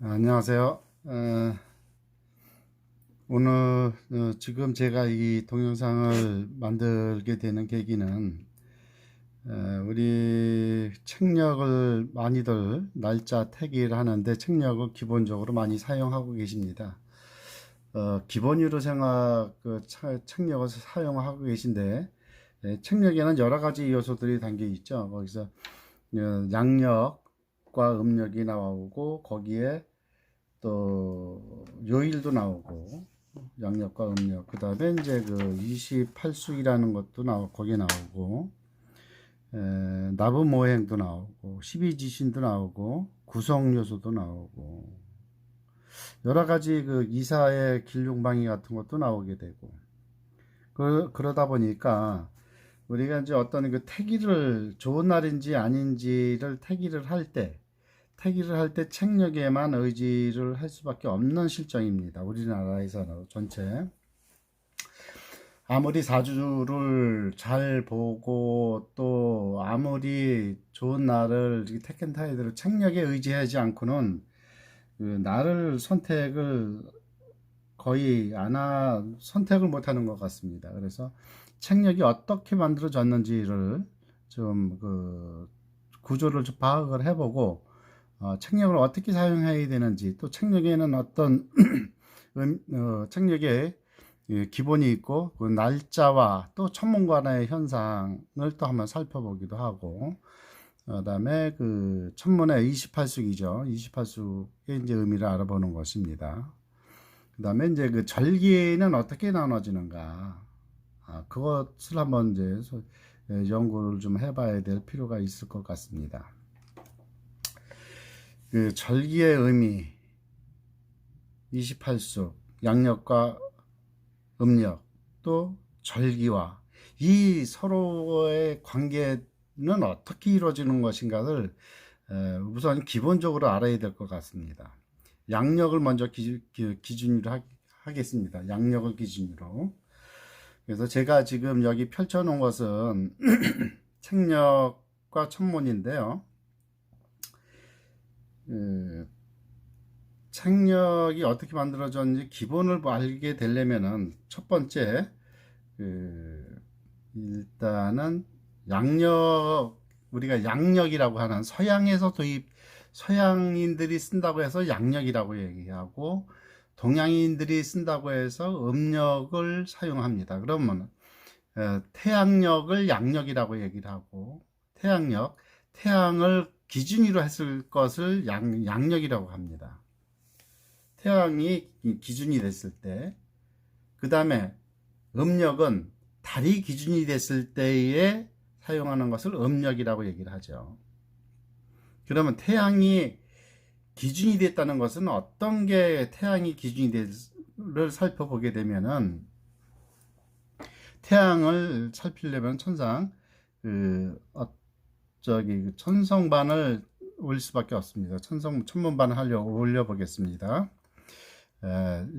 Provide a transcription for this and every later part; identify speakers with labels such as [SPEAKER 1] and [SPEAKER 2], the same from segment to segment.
[SPEAKER 1] 안녕하세요. 오늘 지금 제가 이 동영상을 만들게 되는 계기는 우리 책력을 많이들 날짜 태기를 하는데 책력을 기본적으로 많이 사용하고 계십니다. 기본으로 책력을 사용하고 계신데 책력에는 여러 가지 요소들이 담겨 있죠. 거기서 양력과 음력이 나오고 거기에 또 요일도 나오고 양력과 음력, 그 다음에 이제 그 28수이라는 것도 거기에 나오고 나부모행도 나오고 12지신도 나오고 구성 요소도 나오고 여러 가지 그 이사의 길흉방위 같은 것도 나오게 되고 그러다 보니까 우리가 이제 어떤 그 태기를 좋은 날인지 아닌지를 태기를 할 때 책력에만 의지를 할 수밖에 없는 실정입니다. 우리나라에서는 전체 아무리 사주를 잘 보고 또 아무리 좋은 날을 택한타이드로 책력에 의지하지 않고는 그 날을 거의 선택을 못하는 것 같습니다. 그래서 책력이 어떻게 만들어졌는지를 좀 그 구조를 좀 파악을 해보고 책력을 어떻게 사용해야 되는지, 또 책력에는 어떤 책력에 기본이 있고 그 날짜와 또 천문관의 현상을 또 한번 살펴보기도 하고, 그다음에 그 천문의 28수기죠. 28수의 이제 의미를 알아보는 것입니다. 그다음에 이제 그 절기는 어떻게 나눠지는가, 그것을 한번 이제 연구를 좀 해봐야 될 필요가 있을 것 같습니다. 그 절기의 의미, 28수, 양력과 음력, 또 절기와 이 서로의 관계는 어떻게 이루어지는 것인가를 우선 기본적으로 알아야 될 것 같습니다. 양력을 먼저 기준으로 하겠습니다. 양력을 기준으로. 그래서 제가 지금 여기 펼쳐 놓은 것은 책력과 천문인데요. 책력이 어떻게 만들어졌는지 기본을 알게 되려면은 첫 번째 일단은 우리가 양력이라고 하는 서양인들이 쓴다고 해서 양력이라고 얘기하고 동양인들이 쓴다고 해서 음력을 사용합니다. 그러면 태양력을 양력이라고 얘기를 하고 태양을 기준으로 했을 것을 양력이라고 합니다. 태양이 기준이 됐을 때, 그 다음에 음력은 달이 기준이 됐을 때에 사용하는 것을 음력이라고 얘기를 하죠. 그러면 태양이 기준이 됐다는 것은 어떤 게 태양이 기준이 됐를 살펴보게 되면은, 태양을 살피려면 천성반을 올릴 수밖에 없습니다. 천문반을 올려보겠습니다.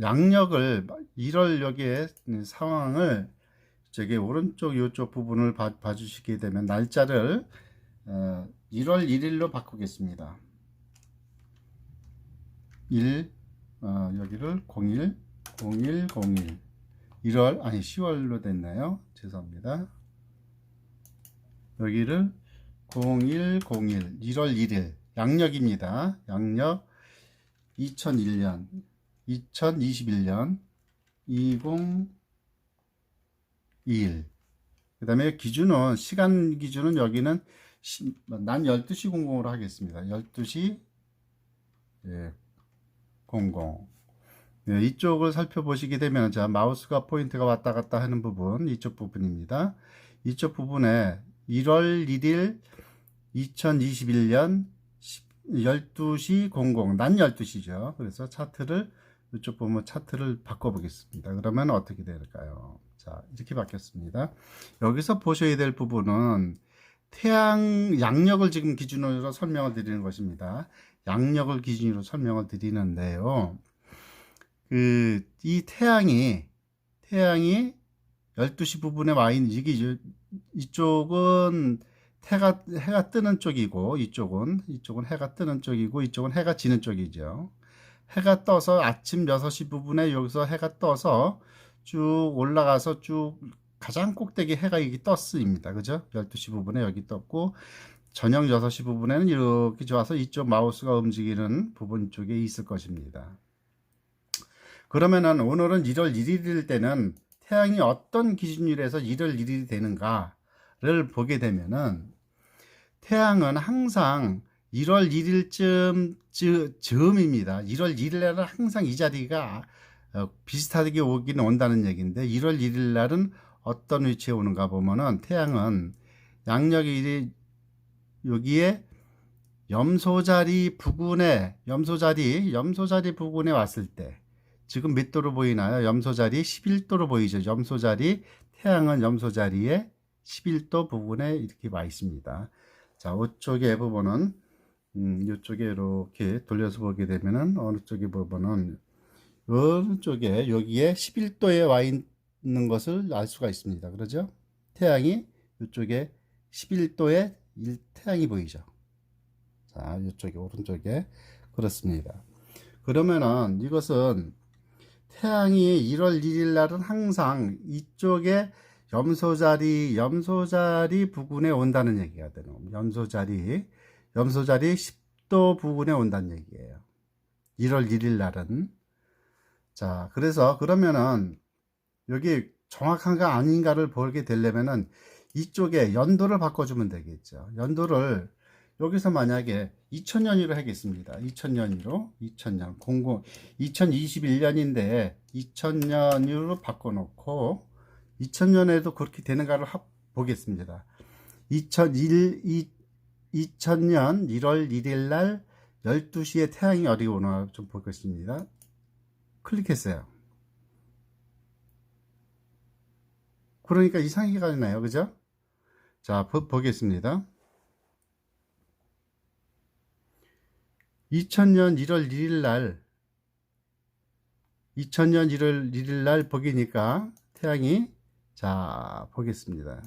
[SPEAKER 1] 양력을 1월력의 상황을 저기 오른쪽 이쪽 부분을 봐주시게 되면 날짜를 1월 1일로 바꾸겠습니다. 여기를 01 10월로 됐나요? 죄송합니다. 여기를 01 1월 1일 양력입니다. 양력 2021년 2021년 그 다음에 시간 기준은 여기는 난 12시 00으로 하겠습니다. 12시 00. 이쪽을 살펴보시게 되면 마우스가 포인트가 왔다 갔다 하는 부분, 이쪽 부분입니다. 이쪽 부분에 1월 1일 2021년 12시 00, 난 12시죠. 그래서 이쪽 보면 차트를 바꿔보겠습니다. 그러면 어떻게 될까요? 자, 이렇게 바뀌었습니다. 여기서 보셔야 될 부분은 양력을 지금 기준으로 설명을 드리는 것입니다. 양력을 기준으로 설명을 드리는데요. 이 태양이 12시 부분에 와 있는, 이쪽은 해가 뜨는 쪽이고, 이쪽은 해가 뜨는 쪽이고, 이쪽은 해가 지는 쪽이죠. 해가 떠서 아침 6시 부분에 여기서 해가 떠서 쭉 올라가서 쭉 가장 꼭대기 해가 여기 떴습니다. 그죠? 12시 부분에 여기 떴고, 저녁 6시 부분에는 이렇게 좋아서 이쪽 마우스가 움직이는 부분 쪽에 있을 것입니다. 그러면은 오늘은 1월 1일일 때는 태양이 어떤 기준일에서 1월 1일이 되는가를 보게 되면은, 태양은 항상 1월 1일쯤 즈음입니다. 1월 1일 날은 항상 이 자리가 비슷하게 오긴 온다는 얘기인데, 1월 1일 날은 어떤 위치에 오는가 보면은, 태양은 양력이 여기에 염소자리 부근에 염소자리 부근에 왔을 때, 지금 몇 도로 보이나요? 염소자리 11도로 보이죠. 염소자리, 태양은 염소자리에 11도 부근에 이렇게 와 있습니다. 자, 이쪽의 부분은 이쪽에 이렇게 돌려서 보게 되면은 어느 쪽에 부분은 어느 쪽에 여기에 11도에 와 있는 것을 알 수가 있습니다. 그러죠? 태양이 이쪽에 11도에 태양이 보이죠. 자, 이쪽에 오른쪽에 그렇습니다. 그러면은 이것은 태양이 1월 1일 날은 항상 이쪽에 염소자리 부근에 온다는 얘기가 되는 염소자리 10도 부근에 온다는 얘기예요. 1월 1일 날은. 자, 그래서 그러면은 여기 정확한가 아닌가를 보게 되려면은 이쪽에 연도를 바꿔주면 되겠죠. 연도를 여기서 만약에 2000년으로 하겠습니다. 2000년으로 2021년인데 2000년으로 바꿔놓고 2000년에도 그렇게 되는가를 보겠습니다. 2000년 1월 1일 날 12시에 태양이 어디 오나 좀 보겠습니다. 클릭했어요. 그러니까 이상하게 가나요? 그죠? 자, 보겠습니다. 2000년 1월 1일 날 보기니까 태양이, 자, 보겠습니다.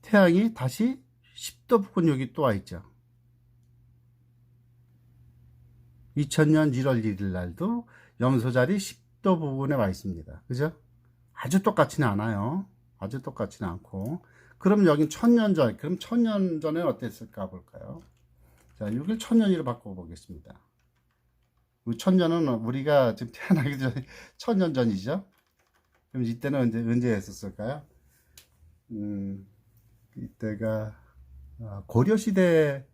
[SPEAKER 1] 태양이 다시 10도 부근 여기 또 와 있죠. 2000년 1월 1일 날도 염소자리 10도 부근에 와 있습니다. 그죠? 아주 똑같지는 않아요. 아주 똑같지는 않고. 그럼 여긴 1000년 전, 그럼 1000년 전에 어땠을까 볼까요? 자, 여기를 1000년으로 바꿔보겠습니다. 1000년은 우리가 지금 태어나기 전에 1000년 전이죠. 그럼 이때는 언제 했었을까요? 이때가 고려시대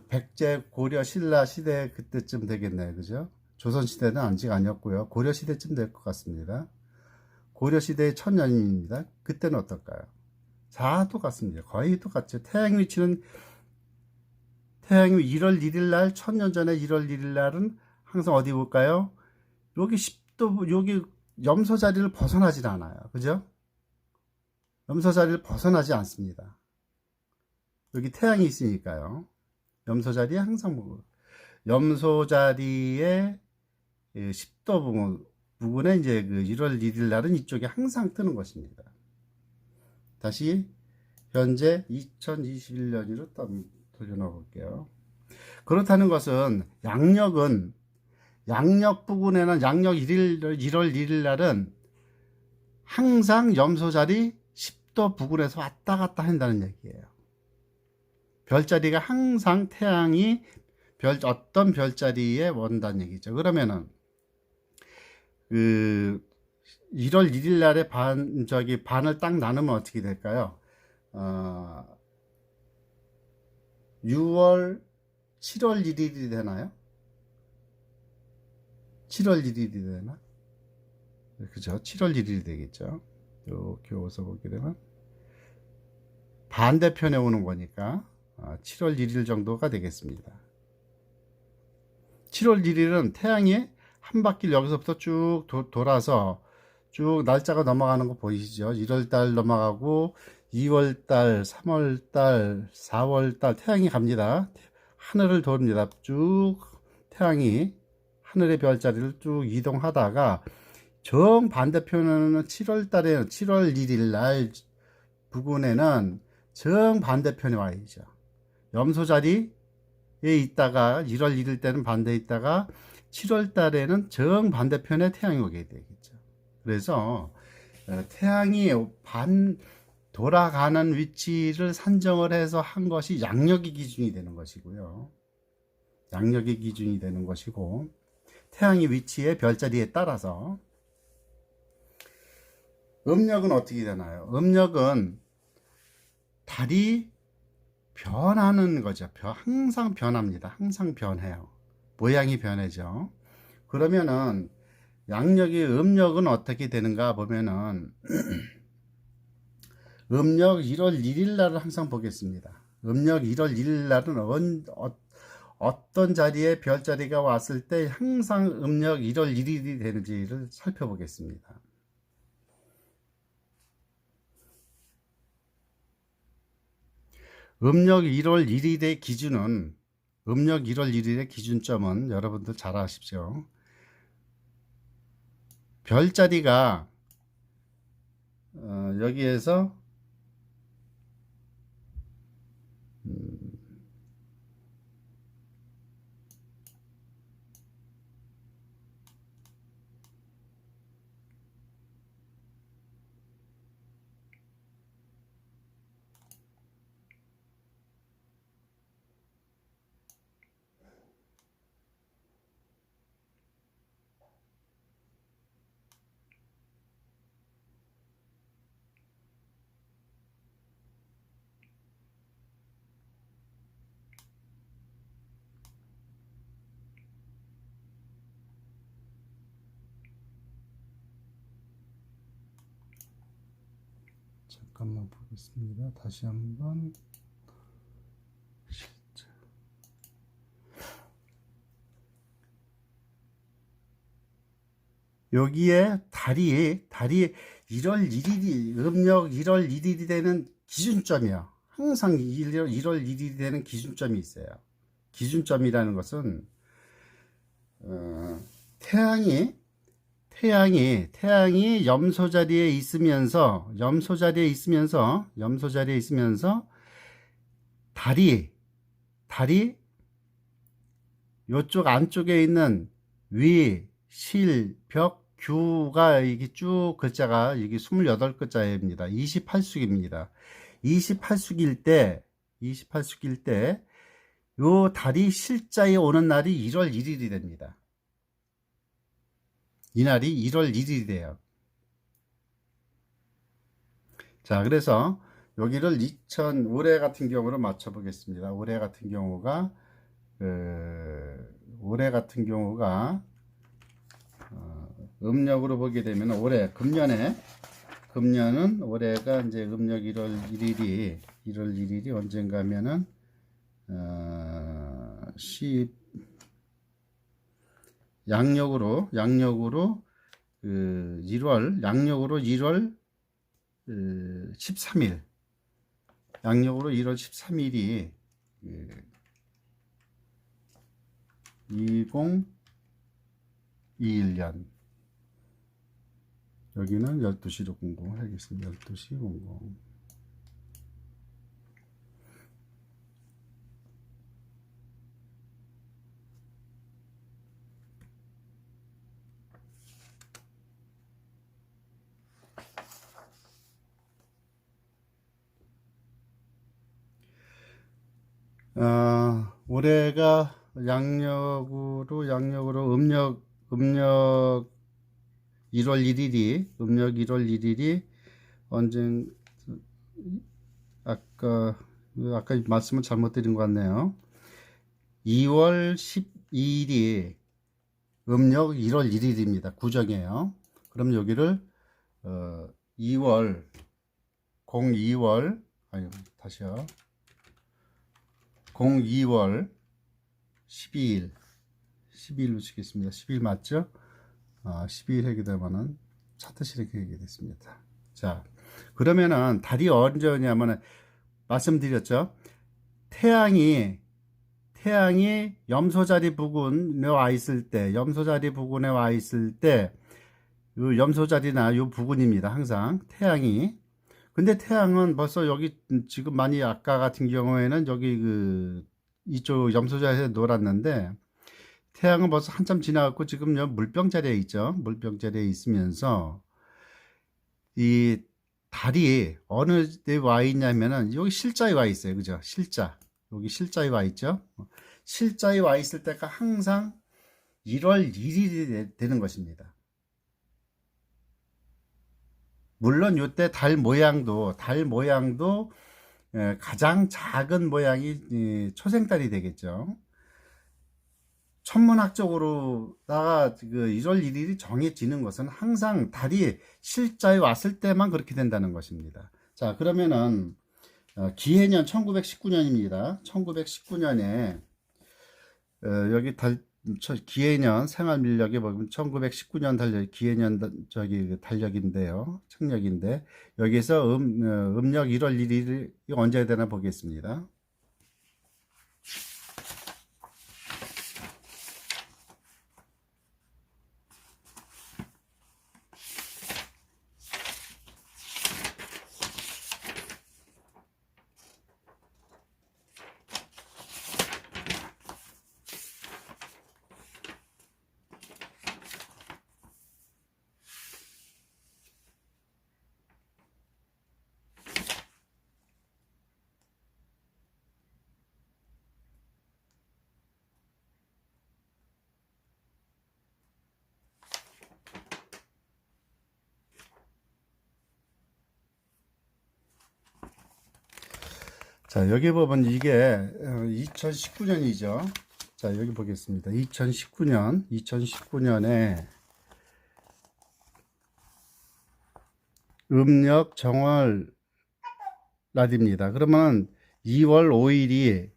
[SPEAKER 1] 백제 고려 신라 시대 그때쯤 되겠네요. 그죠? 조선시대는 아직 아니었고요. 고려시대쯤 될 것 같습니다. 고려시대의 1000년입니다. 그때는 어떨까요? 다 똑같습니다. 거의 똑같죠. 태양 위치는 태양이 1월 1일 날 1000년 전에 1월 1일 날은 항상 어디 볼까요? 여기 10도 여기 염소 자리를 벗어나질 않아요. 그죠? 염소 자리를 벗어나지 않습니다. 여기 태양이 있으니까요. 염소 자리에 항상 염소 자리에 10도 부분에 이제 그 1월 1일 날은 이쪽에 항상 뜨는 것입니다. 다시 현재 2021년으로 돌려놔 볼게요. 그렇다는 것은 양력 부근에는 양력 1월 1일 날은 항상 염소자리 10도 부근에서 왔다 갔다 한다는 얘기예요. 별자리가 항상 태양이 어떤 별자리에 온다는 얘기죠. 그러면은 그 1월 1일 날에 반을 딱 나누면 어떻게 될까요? 7월 1일이 되나요? 7월 1일이 되나? 그죠? 7월 1일이 되겠죠. 이렇게 오서 보게 되면 반대편에 오는 거니까 7월 1일 정도가 되겠습니다. 7월 1일은 태양이 한 바퀴를 여기서부터 쭉 돌아서 쭉 날짜가 넘어가는 거 보이시죠? 1월달 넘어가고 2월달, 3월달, 4월달 태양이 갑니다. 하늘을 돕니다. 쭉 태양이 하늘의 별자리를 쭉 이동하다가 정 반대편에는 7월달에 7월 1일 날 부근에는 정 반대편에 와 있죠. 염소자리에 있다가 1월 1일 때는 반대에 있다가 7월 달에는 정반대편에 태양이 오게 되겠죠. 그래서 태양이 돌아가는 위치를 산정을 해서 한 것이 양력의 기준이 되는 것이고요. 양력의 기준이 되는 것이고, 태양의 위치의 별자리에 따라서 음력은 어떻게 되나요? 음력은 달이 변하는 거죠. 항상 변합니다. 항상 변해요. 모양이 변하죠. 그러면은 양력이 음력은 어떻게 되는가 보면은 음력 1월 1일 날을 항상 보겠습니다. 음력 1월 1일 날은 어떤 자리에 별자리가 왔을 때 항상 음력 1월 1일이 되는지를 살펴보겠습니다. 음력 1월 1일의 기준은, 음력 1월 1일의 기준점은 여러분들 잘 아십시오. 별자리가 여기에서 잠깐만 보겠습니다. 다시 한번. 여기에 달이 1월 1일이, 음력 1월 1일이 되는 기준점이요. 항상 1월 1일이 되는 기준점이 있어요. 기준점이라는 것은 태양이 염소 자리에 있으면서 달이 요쪽 안쪽에 있는 위, 실, 벽, 규가 이게 쭉 글자가 이게 28글자입니다. 28숙입니다. 28숙일 때 요 달이 실자에 오는 날이 1월 1일이 됩니다. 이 날이 1월 1일이 돼요. 자, 그래서 여기를 올해 같은 경우로 맞춰 보겠습니다. 올해 같은 경우가 음력으로 보게 되면 올해 금년은 올해가 이제 음력 1월 1일이 언젠가 하면은 10 양력으로 1월 13일 양력으로 1월 13일이 2021년 여기는 12시로 공부하겠습니다. 12시 공부. 올해가 양력으로 음력 1월 1일이 언젠 아까 말씀을 잘못 드린 것 같네요. 2월 12일이 음력 1월 1일입니다. 구정이에요. 그럼 여기를 02월 12일로 치겠습니다. 12일 맞죠? 12일 하게 되면은 차트시 이렇게 하게 됐습니다. 자, 그러면은 달이 언제 오냐면은 말씀드렸죠? 태양이 염소자리 부근에 와 있을 때, 요 염소자리나 요 부근입니다. 항상 태양이. 근데 태양은 벌써 여기 지금 많이 아까 같은 경우에는 여기 이쪽 염소자리에서 놀았는데 태양은 벌써 한참 지나갔고 지금요 물병 자리에 있죠. 물병 자리에 있으면서 이 달이 어느 데 와 있냐면은 여기 실자에 와 있어요. 그죠? 실자. 여기 실자에 와 있죠. 실자에 와 있을 때가 항상 1월 1일이 되는 것입니다. 물론 이때 달 모양도 가장 작은 모양이 초생달이 되겠죠. 천문학적으로다가 그 1월 1일이 정해지는 것은 항상 달이 실자에 왔을 때만 그렇게 된다는 것입니다. 자, 그러면은 기해년 1919년입니다. 1919년에 여기 기해년 생활밀력에 보면 1919년 달력 기해년 저기 달력인데요. 청력인데 여기서 음력 1월 1일이 언제 되나 보겠습니다. 자, 여기 보면 이게 2019년이죠. 자, 여기 보겠습니다. 2019년에 음력 정월 날입니다. 그러면 2월 5일이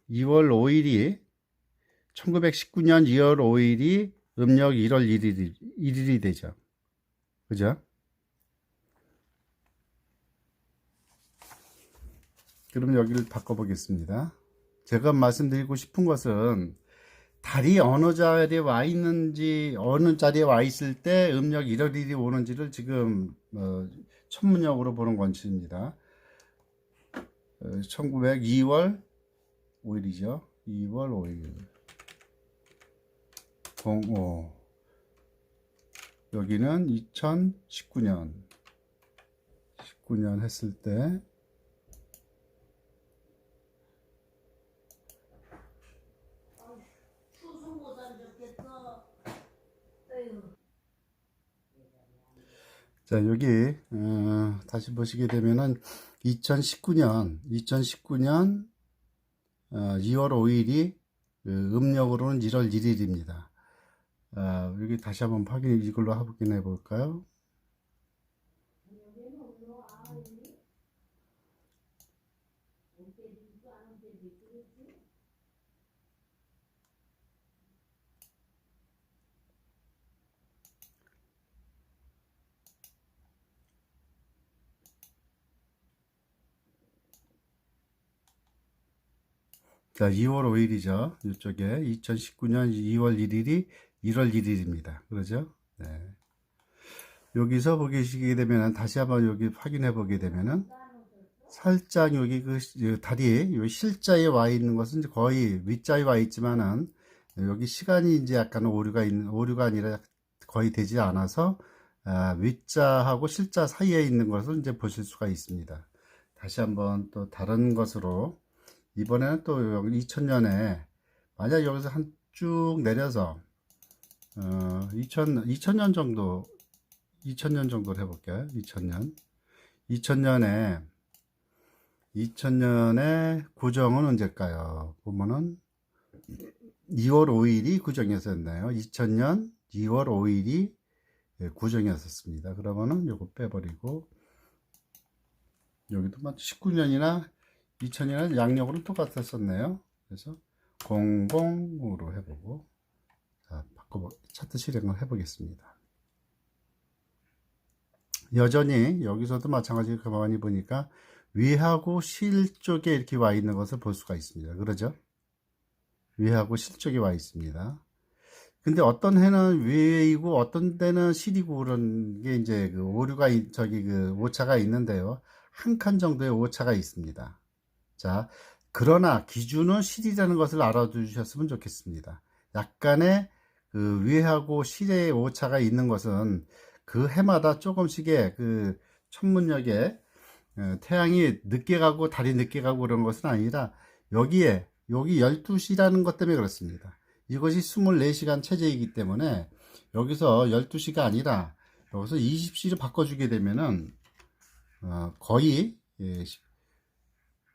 [SPEAKER 1] 1919년 2월 5일이 음력 1월 1일이 되죠. 그죠? 그럼 여기를 바꿔보겠습니다. 제가 말씀드리고 싶은 것은 달이 어느 자리에 와 있는지, 어느 자리에 와 있을 때 음력 1월 1일이 오는지를 지금 천문역으로 보는 권치입니다. 2월 5일이죠. 2월 5일 05 여기는 2019년 했을 때 자, 여기 다시 보시게 되면은 2019년 2월 5일이 음력으로는 1월 1일입니다. 여기 다시 한번 이걸로 확인해 볼까요? 자, 2월 5일이죠. 이쪽에 2019년 2월 1일이 1월 1일입니다. 그러죠? 네. 여기서 보시게 되면은 다시 한번 여기 확인해 보게 되면은 살짝 여기 달이 요 실자에 와 있는 것은 거의 윗자에 와 있지만은 여기 시간이 이제 약간 오류가 아니라 거의 되지 않아서 윗자하고 실자 사이에 있는 것을 이제 보실 수가 있습니다. 다시 한번 또 다른 것으로 이번에는 또 여기 2000년에 만약 여기서 한 쭉 내려서 2000년 정도를 해볼게요. 2000년에 구정은 언제일까요? 보면은 2월 5일이 구정이었었나요? 2000년 2월 5일이 구정이었었습니다. 그러면은 요거 빼버리고 여기도 19년이나 2000년은 양력으로 똑같았었네요. 그래서 00으로 해보고 자, 차트 실행을 해보겠습니다. 여전히 여기서도 마찬가지로 가만히 보니까 위하고 실 쪽에 이렇게 와 있는 것을 볼 수가 있습니다. 그러죠? 위하고 실 쪽에 와 있습니다. 근데 어떤 해는 위이고 어떤 데는 실이고 그런 게 이제 그 오류가 오차가 있는데요. 한 칸 정도의 오차가 있습니다. 자, 그러나 기준은 실이라는 것을 알아두셨으면 좋겠습니다. 약간의 그 위하고 실의 오차가 있는 것은 그 해마다 조금씩의 그 천문역에 태양이 늦게 가고 달이 늦게 가고 그런 것은 아니라 여기 12시라는 것 때문에 그렇습니다. 이것이 24시간 체제이기 때문에 여기서 12시가 아니라 여기서 20시를 바꿔주게 되면은 거의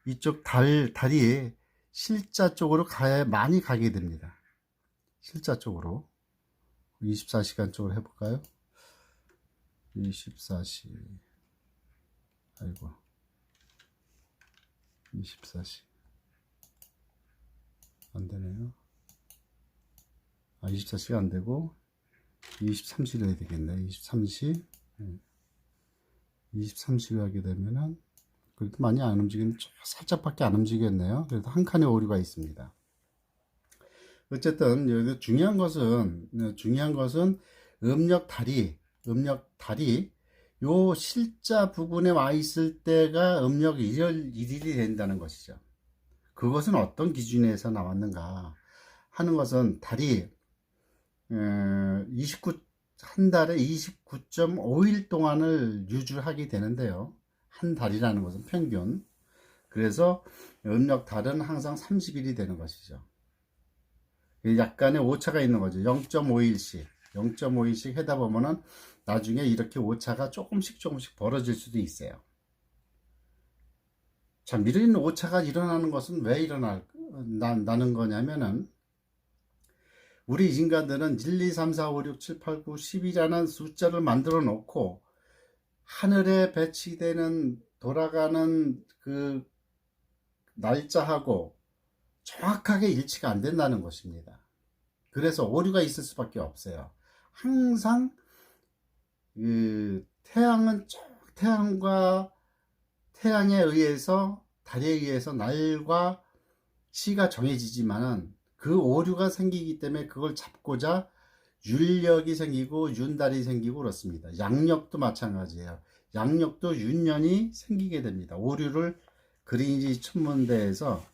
[SPEAKER 1] 이쪽 달이 실자 쪽으로 많이 가게 됩니다. 실자 쪽으로 24시간 쪽으로 해볼까요? 24시 아이고 24시 안되네요. 24시가 안되고 23시로 해야 되겠네. 23시 23시로 하게 되면은 그래도 많이 안 움직이는 살짝밖에 안 움직였네요. 그래도 한 칸의 오류가 있습니다. 어쨌든 여기 중요한 것은 음력 달이 요 실자 부근에 와 있을 때가 음력 1월 1일이 된다는 것이죠. 그것은 어떤 기준에서 나왔는가 하는 것은 달이 한 달에 29.5일 동안을 유주하게 되는데요. 한 달이라는 것은 평균. 그래서 음력 달은 항상 30일이 되는 것이죠. 약간의 오차가 있는 거죠. 0.5일씩 하다 보면은 나중에 이렇게 오차가 조금씩 벌어질 수도 있어요. 자, 이런 오차가 일어나는 것은 왜 일어나는 거냐면은 우리 인간들은 1, 2, 3, 4, 5, 6, 7, 8, 9, 10이라는 숫자를 만들어 놓고 하늘에 배치되는 돌아가는 그 날짜하고 정확하게 일치가 안 된다는 것입니다. 그래서 오류가 있을 수밖에 없어요. 항상 그 태양에 의해서 달에 의해서 날과 시가 정해지지만은 그 오류가 생기기 때문에 그걸 잡고자 율력이 생기고 윤달이 생기고 그렇습니다. 양력도 마찬가지예요. 양력도 윤년이 생기게 됩니다. 오류를 그린위치 천문대에서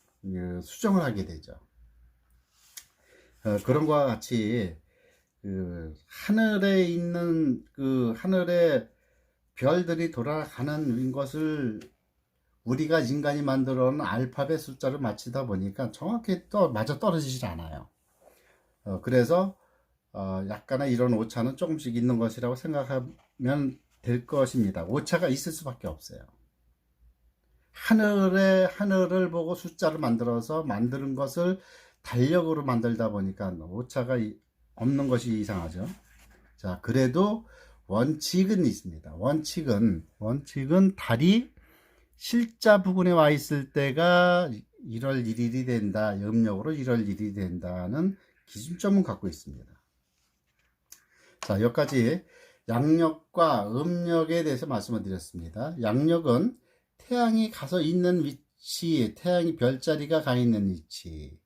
[SPEAKER 1] 수정을 하게 되죠. 그런 것과 같이 그 하늘에 있는 그 하늘에 별들이 돌아가는 것을 우리가 인간이 만들어 놓은 알파벳 숫자를 맞추다 보니까 정확히 맞아 떨어지질 않아요. 그래서 약간의 이런 오차는 조금씩 있는 것이라고 생각하면 될 것입니다. 오차가 있을 수밖에 없어요. 하늘을 보고 숫자를 만들어서 만드는 것을 달력으로 만들다 보니까 오차가 없는 것이 이상하죠. 자, 그래도 원칙은 있습니다. 원칙은 달이 실자 부근에 와 있을 때가 1월 1일이 된다. 음력으로 1월 1일이 된다는 기준점은 갖고 있습니다. 자, 여기까지 양력과 음력에 대해서 말씀을 드렸습니다. 양력은 태양이 가서 있는 위치, 태양이 별자리가 가 있는 위치.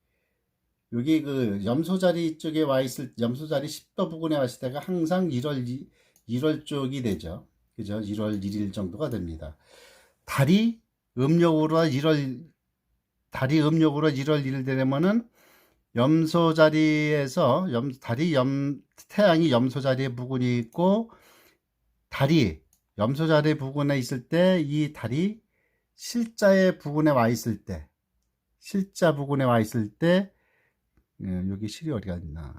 [SPEAKER 1] 여기 그 염소자리 쪽에 와 있을, 염소자리 10도 부근에 왔을 때가 항상 1월 쪽이 되죠. 그죠? 1월 1일 정도가 됩니다. 달이 음력으로 1월 1일 되려면은 염소자리에서 태양이 염소자리에 부근이 있고 달이 염소자리 부근에 있을 때 이 달이 실자 부근에 와 있을 때 여기 실이 어디가 있나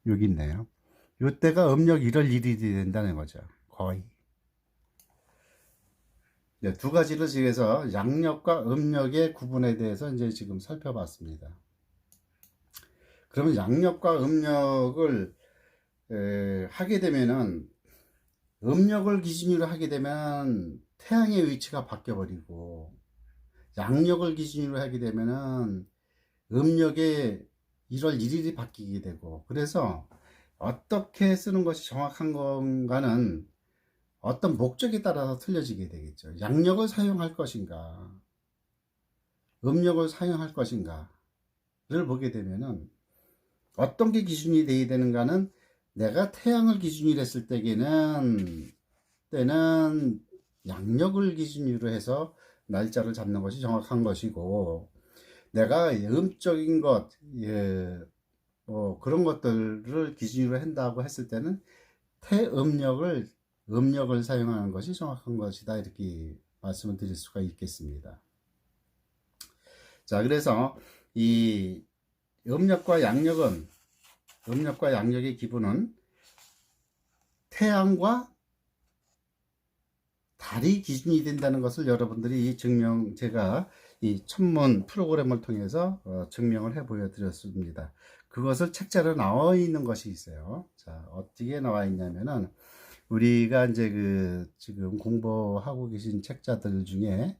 [SPEAKER 1] 여기 있네요. 이때가 음력 1월 1일이 된다는 거죠. 거의. 네, 두 가지를 지금해서 양력과 음력의 구분에 대해서 이제 지금 살펴봤습니다. 그러면 양력과 음력을 하게 되면은 음력을 기준으로 하게 되면 태양의 위치가 바뀌어 버리고 양력을 기준으로 하게 되면은 음력의 1월 1일이 바뀌게 되고 그래서 어떻게 쓰는 것이 정확한 건가는 어떤 목적에 따라서 틀려지게 되겠죠. 양력을 사용할 것인가 음력을 사용할 것인가를 보게 되면은 어떤 게 기준이 되어야 되는가는 내가 태양을 기준으로 했을 때는 양력을 기준으로 해서 날짜를 잡는 것이 정확한 것이고 내가 음적인 것, 예, 뭐 그런 것들을 기준으로 한다고 했을 때는 음력을 사용하는 것이 정확한 것이다. 이렇게 말씀을 드릴 수가 있겠습니다. 자, 그래서 이 음력과 양력의 기분은 태양과 달이 기준이 된다는 것을 여러분들이 제가 이 천문 프로그램을 통해서 증명을 해 보여드렸습니다. 그것을 책자로 나와 있는 것이 있어요. 자, 어떻게 나와 있냐면은 우리가 이제 지금 공부하고 계신 책자들 중에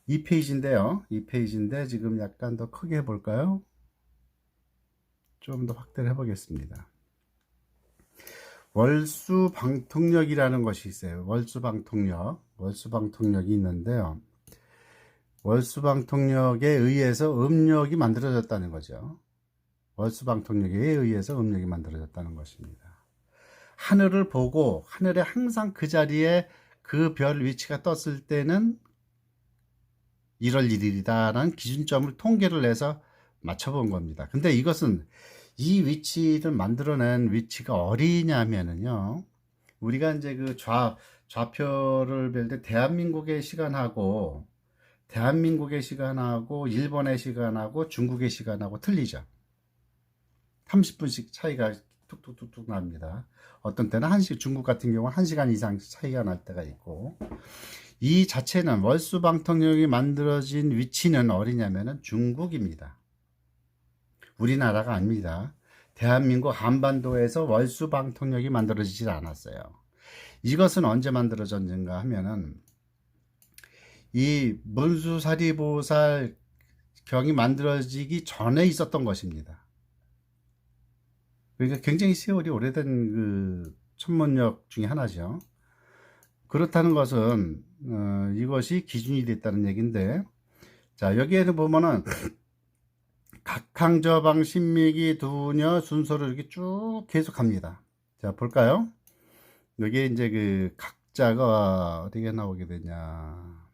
[SPEAKER 1] 이 페이지인데요. 이 페이지인데 지금 약간 더 크게 해볼까요? 좀 더 확대를 해보겠습니다. 월수방통력이라는 것이 있어요. 월수방통력이 있는데요. 월수방통력에 의해서 음력이 만들어졌다는 거죠. 월수방통력에 의해서 음력이 만들어졌다는 것입니다. 하늘을 보고 하늘에 항상 그 자리에 그 별 위치가 떴을 때는 1월 1일이다라는 기준점을 통계를 내서 맞춰본 겁니다. 근데 이것은 이 위치를 만들어낸 위치가 어디냐면은요, 우리가 이제 좌표를 별 때 대한민국의 시간하고 일본의 시간하고 중국의 시간하고 틀리죠. 30분씩 차이가 툭툭툭툭 납니다. 어떤 때는 중국 같은 경우는 1시간 이상 차이가 날 때가 있고, 이 자체는 월수방통력이 만들어진 위치는 어디냐면은 중국입니다. 우리나라가 아닙니다. 대한민국 한반도에서 월수방통력이 만들어지지 않았어요. 이것은 언제 만들어졌는가 하면은 이 문수사리보살 경이 만들어지기 전에 있었던 것입니다. 그러니까 굉장히 세월이 오래된 천문력 중에 하나죠. 그렇다는 것은 이것이 기준이 됐다는 얘기인데, 자, 여기에는 보면은 각항저방 신미기 두녀 순서로 이렇게 쭉 계속 합니다. 자, 볼까요? 여기에 이제 각자가 어디에 나오게 되냐.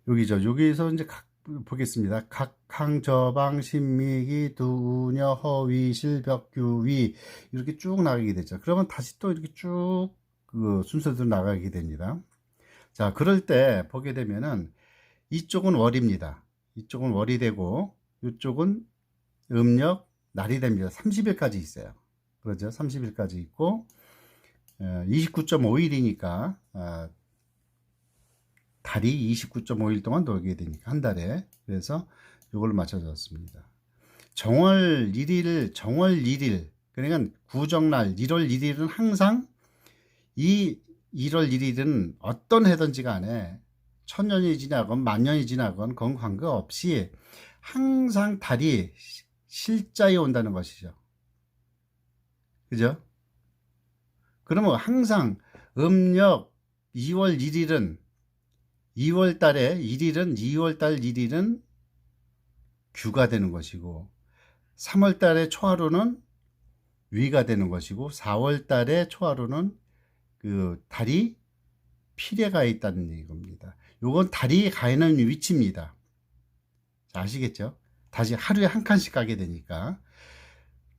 [SPEAKER 1] 여기죠. 여기서 이제 보겠습니다. 각항저방 신미기 두녀 허위실 벽규위 이렇게 쭉 나가게 되죠. 그러면 다시 또 이렇게 쭉 순서대로 나가게 됩니다. 자, 그럴 때 보게 되면은 이쪽은 월입니다. 이쪽은 월이 되고 이쪽은 음력 날이 됩니다. 30일까지 있어요. 그렇죠? 30일까지 있고 29.5일이니까 달이 29.5일 동안 돌게 되니까 한 달에. 그래서 이걸로 맞춰졌습니다. 정월 1일 그러니까 구정날 1월 1일은 항상 이 1월 1일은 어떤 해든지 간에 천년이 지나건 만년이 지나건 그건 관계없이 항상 달이 실자에 온다는 것이죠. 그죠? 그러면 항상 음력 2월 1일은 2월 달에 1일은 2월 달 1일은 규가 되는 것이고 3월 달에 초하루는 위가 되는 것이고 4월 달에 초하루는 달이 필에 있다는 얘기입니다. 요건 달이 가 있는 위치입니다. 아시겠죠? 다시 하루에 한 칸씩 가게 되니까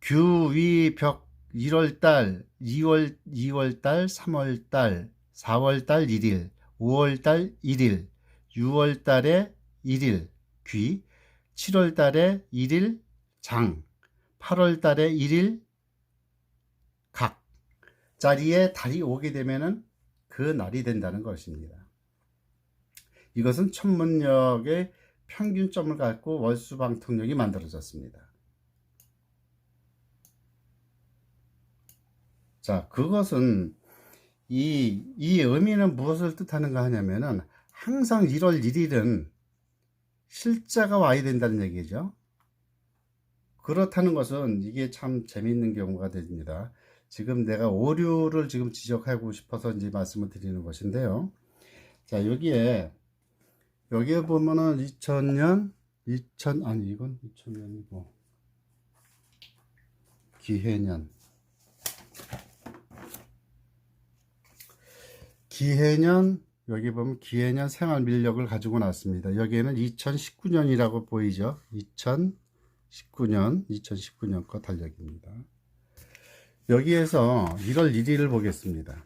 [SPEAKER 1] 규위벽 1월달 2월달 3월달 4월달 1일 5월달 1일 6월달에 1일 귀 7월달에 1일 장 8월달에 1일 각 자리에 달이 오게 되면은 그 날이 된다는 것입니다. 이것은 천문력의 평균점을 갖고 월수방통력이 만들어졌습니다. 자, 그것은 이 의미는 무엇을 뜻하는가 하냐면은 항상 1월 1일은 실자가 와야 된다는 얘기죠. 그렇다는 것은 이게 참 재미있는 경우가 됩니다. 지금 내가 오류를 지금 지적하고 싶어서 이제 말씀을 드리는 것인데요. 자, 여기에 보면은 2000년, 이건 2000년이고, 기해년, 여기 보면 기해년 생활민력을 가지고 나왔습니다. 여기에는 2019년이라고 보이죠? 2019년 거 달력입니다. 여기에서 1월 1일을 보겠습니다.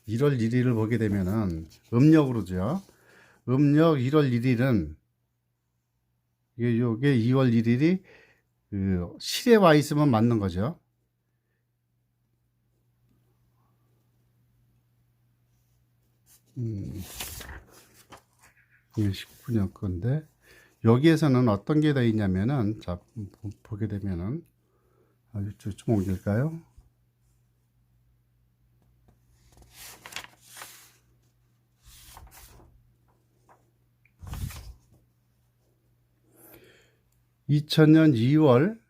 [SPEAKER 1] 1월 1일을 보게 되면은 음력으로죠. 음력 1월 1일은 요게 2월 1일이 그 실에 와 있으면 맞는 거죠. 이게 19년 건데 여기에서는 어떤 게 더 있냐면은 자 보게 되면은 좀 옮길까요? (2000년 2월)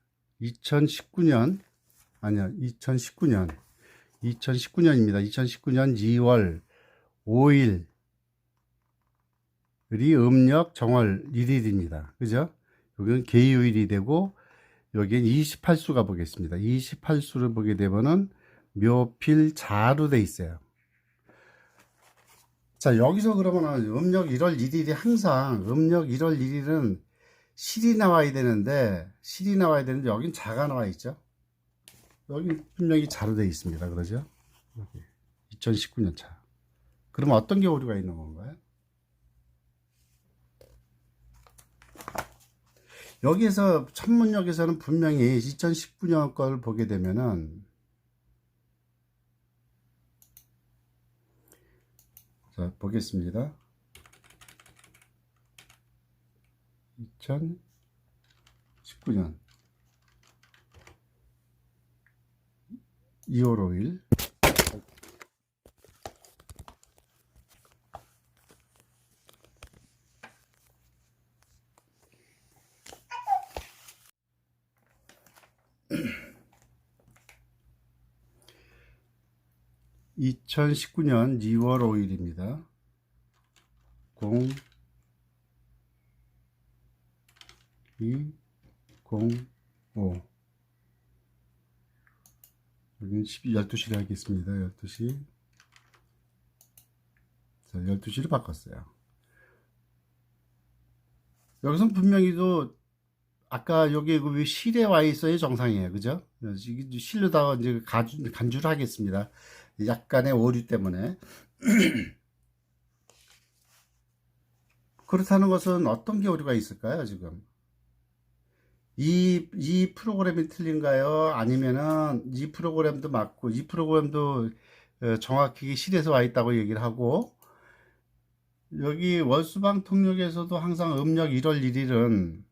[SPEAKER 1] 2019년 아니야 2019년입니다. 2019년 2월 5일이 음력 정월 1일입니다. 그죠? 여기는 개요일이 되고 여기는 28수가 보겠습니다. 28수를 보게 되면은 묘필 자로 돼 있어요. 자, 여기서 그러면은 음력 1월 1일이 항상 음력 1월 1일은 실이 나와야 되는데 여긴 자가 나와 있죠. 여기 분명히 자로 돼 있습니다. 그러죠? 여기 2019년 차. 그러면 어떤 게 오류가 있는 건가요? 여기에서 천문역에서는 분명히 2019년 걸 보게 되면은 자 보겠습니다. 2019년 2월 5일 2019년 2월 5일입니다. 0 2 0 5 여기는 12시를 하겠습니다. 12시 자 12시로 바꿨어요. 여기서 분명히도 아까 여기 왜 실에 와 있어야 정상이에요. 그죠? 실로다가 이제 간주를 하겠습니다. 약간의 오류 때문에. 그렇다는 것은 어떤 게 오류가 있을까요, 지금? 이 프로그램이 틀린가요? 아니면은 이 프로그램도 맞고, 이 프로그램도 정확히 실에서 와 있다고 얘기를 하고, 여기 월수방 통역에서도 항상 음력 1월 1일은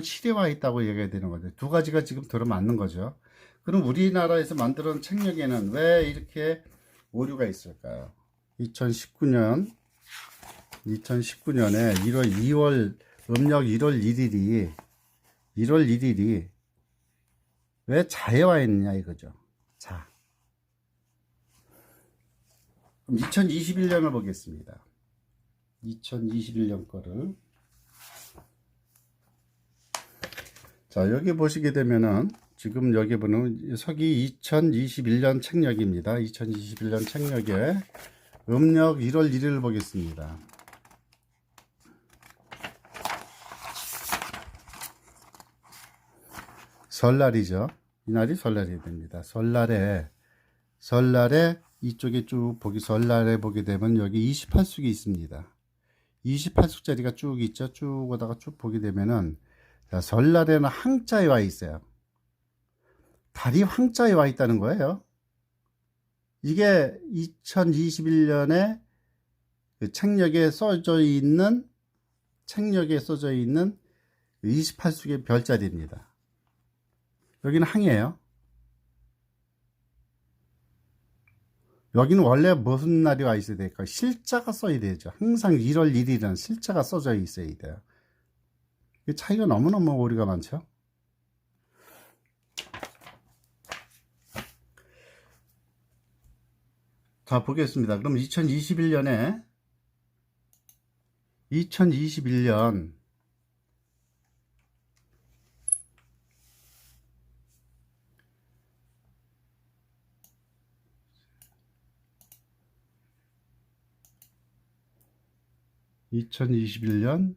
[SPEAKER 1] 실에 와 있다고 얘기해야 되는 거죠. 두 가지가 지금 들어맞는 거죠. 그럼 우리나라에서 만드는 책력에는 왜 이렇게 오류가 있을까요? 2019년에 2월 음력 1월 1일이 왜 자에 와 있느냐 이거죠. 자, 그럼 2021년을 보겠습니다. 2021년 거를 자 여기 보시게 되면은 지금 여기 보는 서기 2021년 책력입니다. 2021년 책력에 음력 1월 1일을 보겠습니다. 설날이죠. 이날이 설날이 됩니다. 설날에 이쪽에 쭉 설날에 보게 되면 여기 28숙이 있습니다. 28숙짜리가 쭉 있죠. 쭉 오다가 쭉 보게 되면은 자, 설날에는 항자에 와 있어요. 달이 황자에 와 있다는 거예요. 이게 2021년에 그 책력에 써져 있는 28숙의 별자리입니다. 여기는 항이에요. 여기는 원래 무슨 날이 와 있어야 될까? 실자가 써야 되죠. 항상 1월 1일은 실자가 써져 있어야 돼요. 차이가 너무너무 오류가 많죠. 자 보겠습니다. 그럼 2021년 2021년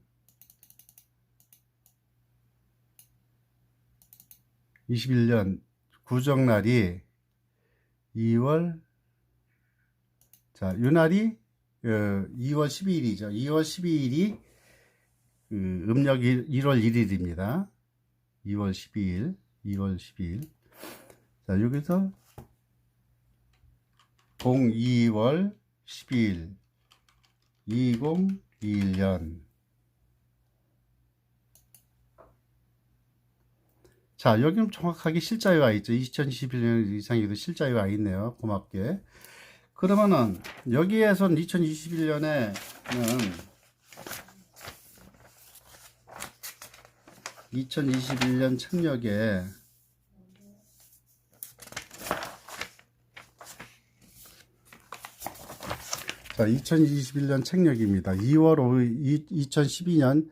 [SPEAKER 1] 21년 구정날이 2월, 자, 요 날이 2월 12일이죠. 2월 12일이 음력 1월 1일입니다. 2월 12일, 2월 12일. 자, 여기서 02월 12일, 2021년. 자, 여기는 정확하게 실자에 와 있죠. 2021년 이상에도 실자에 와 있네요. 고맙게. 그러면은 여기에선 2021년에는 2021년 책력에 자, 2021년 책력입니다. 2월 5일 2012년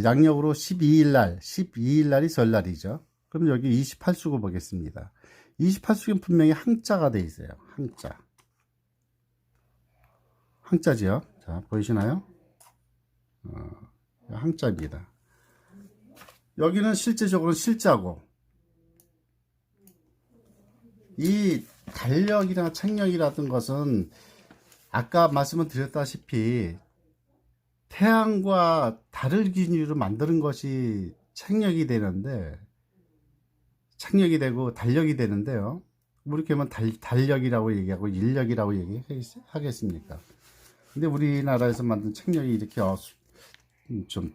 [SPEAKER 1] 양력으로 12일 날이 설날이죠. 그럼 여기 28수고 보겠습니다. 28수는 분명히 항자가 돼 있어요. 항자. 항자지요. 자, 보이시나요? 항자입니다. 여기는 실제적으로 실자고, 이 달력이나 책력이라든 것은 아까 말씀을 드렸다시피 태양과 달을 기준으로 만드는 것이 책력이 되는데, 책력이 되고 달력이 되는데요. 이렇게 하면 달력이라고 얘기하고 일력이라고 얘기하겠습니까? 근데 우리나라에서 만든 책력이 이렇게 좀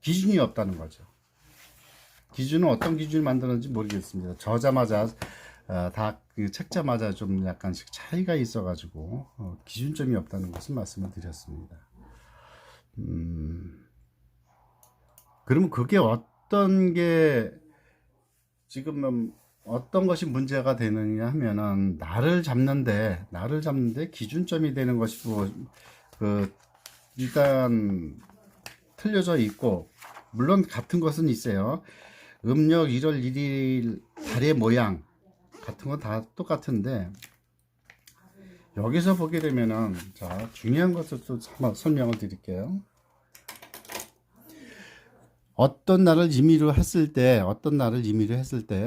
[SPEAKER 1] 기준이 없다는 거죠. 기준은 어떤 기준을 만드는지 모르겠습니다. 저자마자 다 그 책자마자 좀 약간씩 차이가 있어가지고 기준점이 없다는 것을 말씀을 드렸습니다. 그러면 그게 어떤 게 지금 어떤 것이 문제가 되느냐 하면은 날을 잡는데 기준점이 되는 것이 일단 틀려져 있고, 물론 같은 것은 있어요. 음력 1월 1일 달의 모양 같은 건 다 똑같은데, 여기서 보게 되면은, 자, 중요한 것을 또 한번 설명을 드릴게요. 어떤 날을 임의로 했을 때,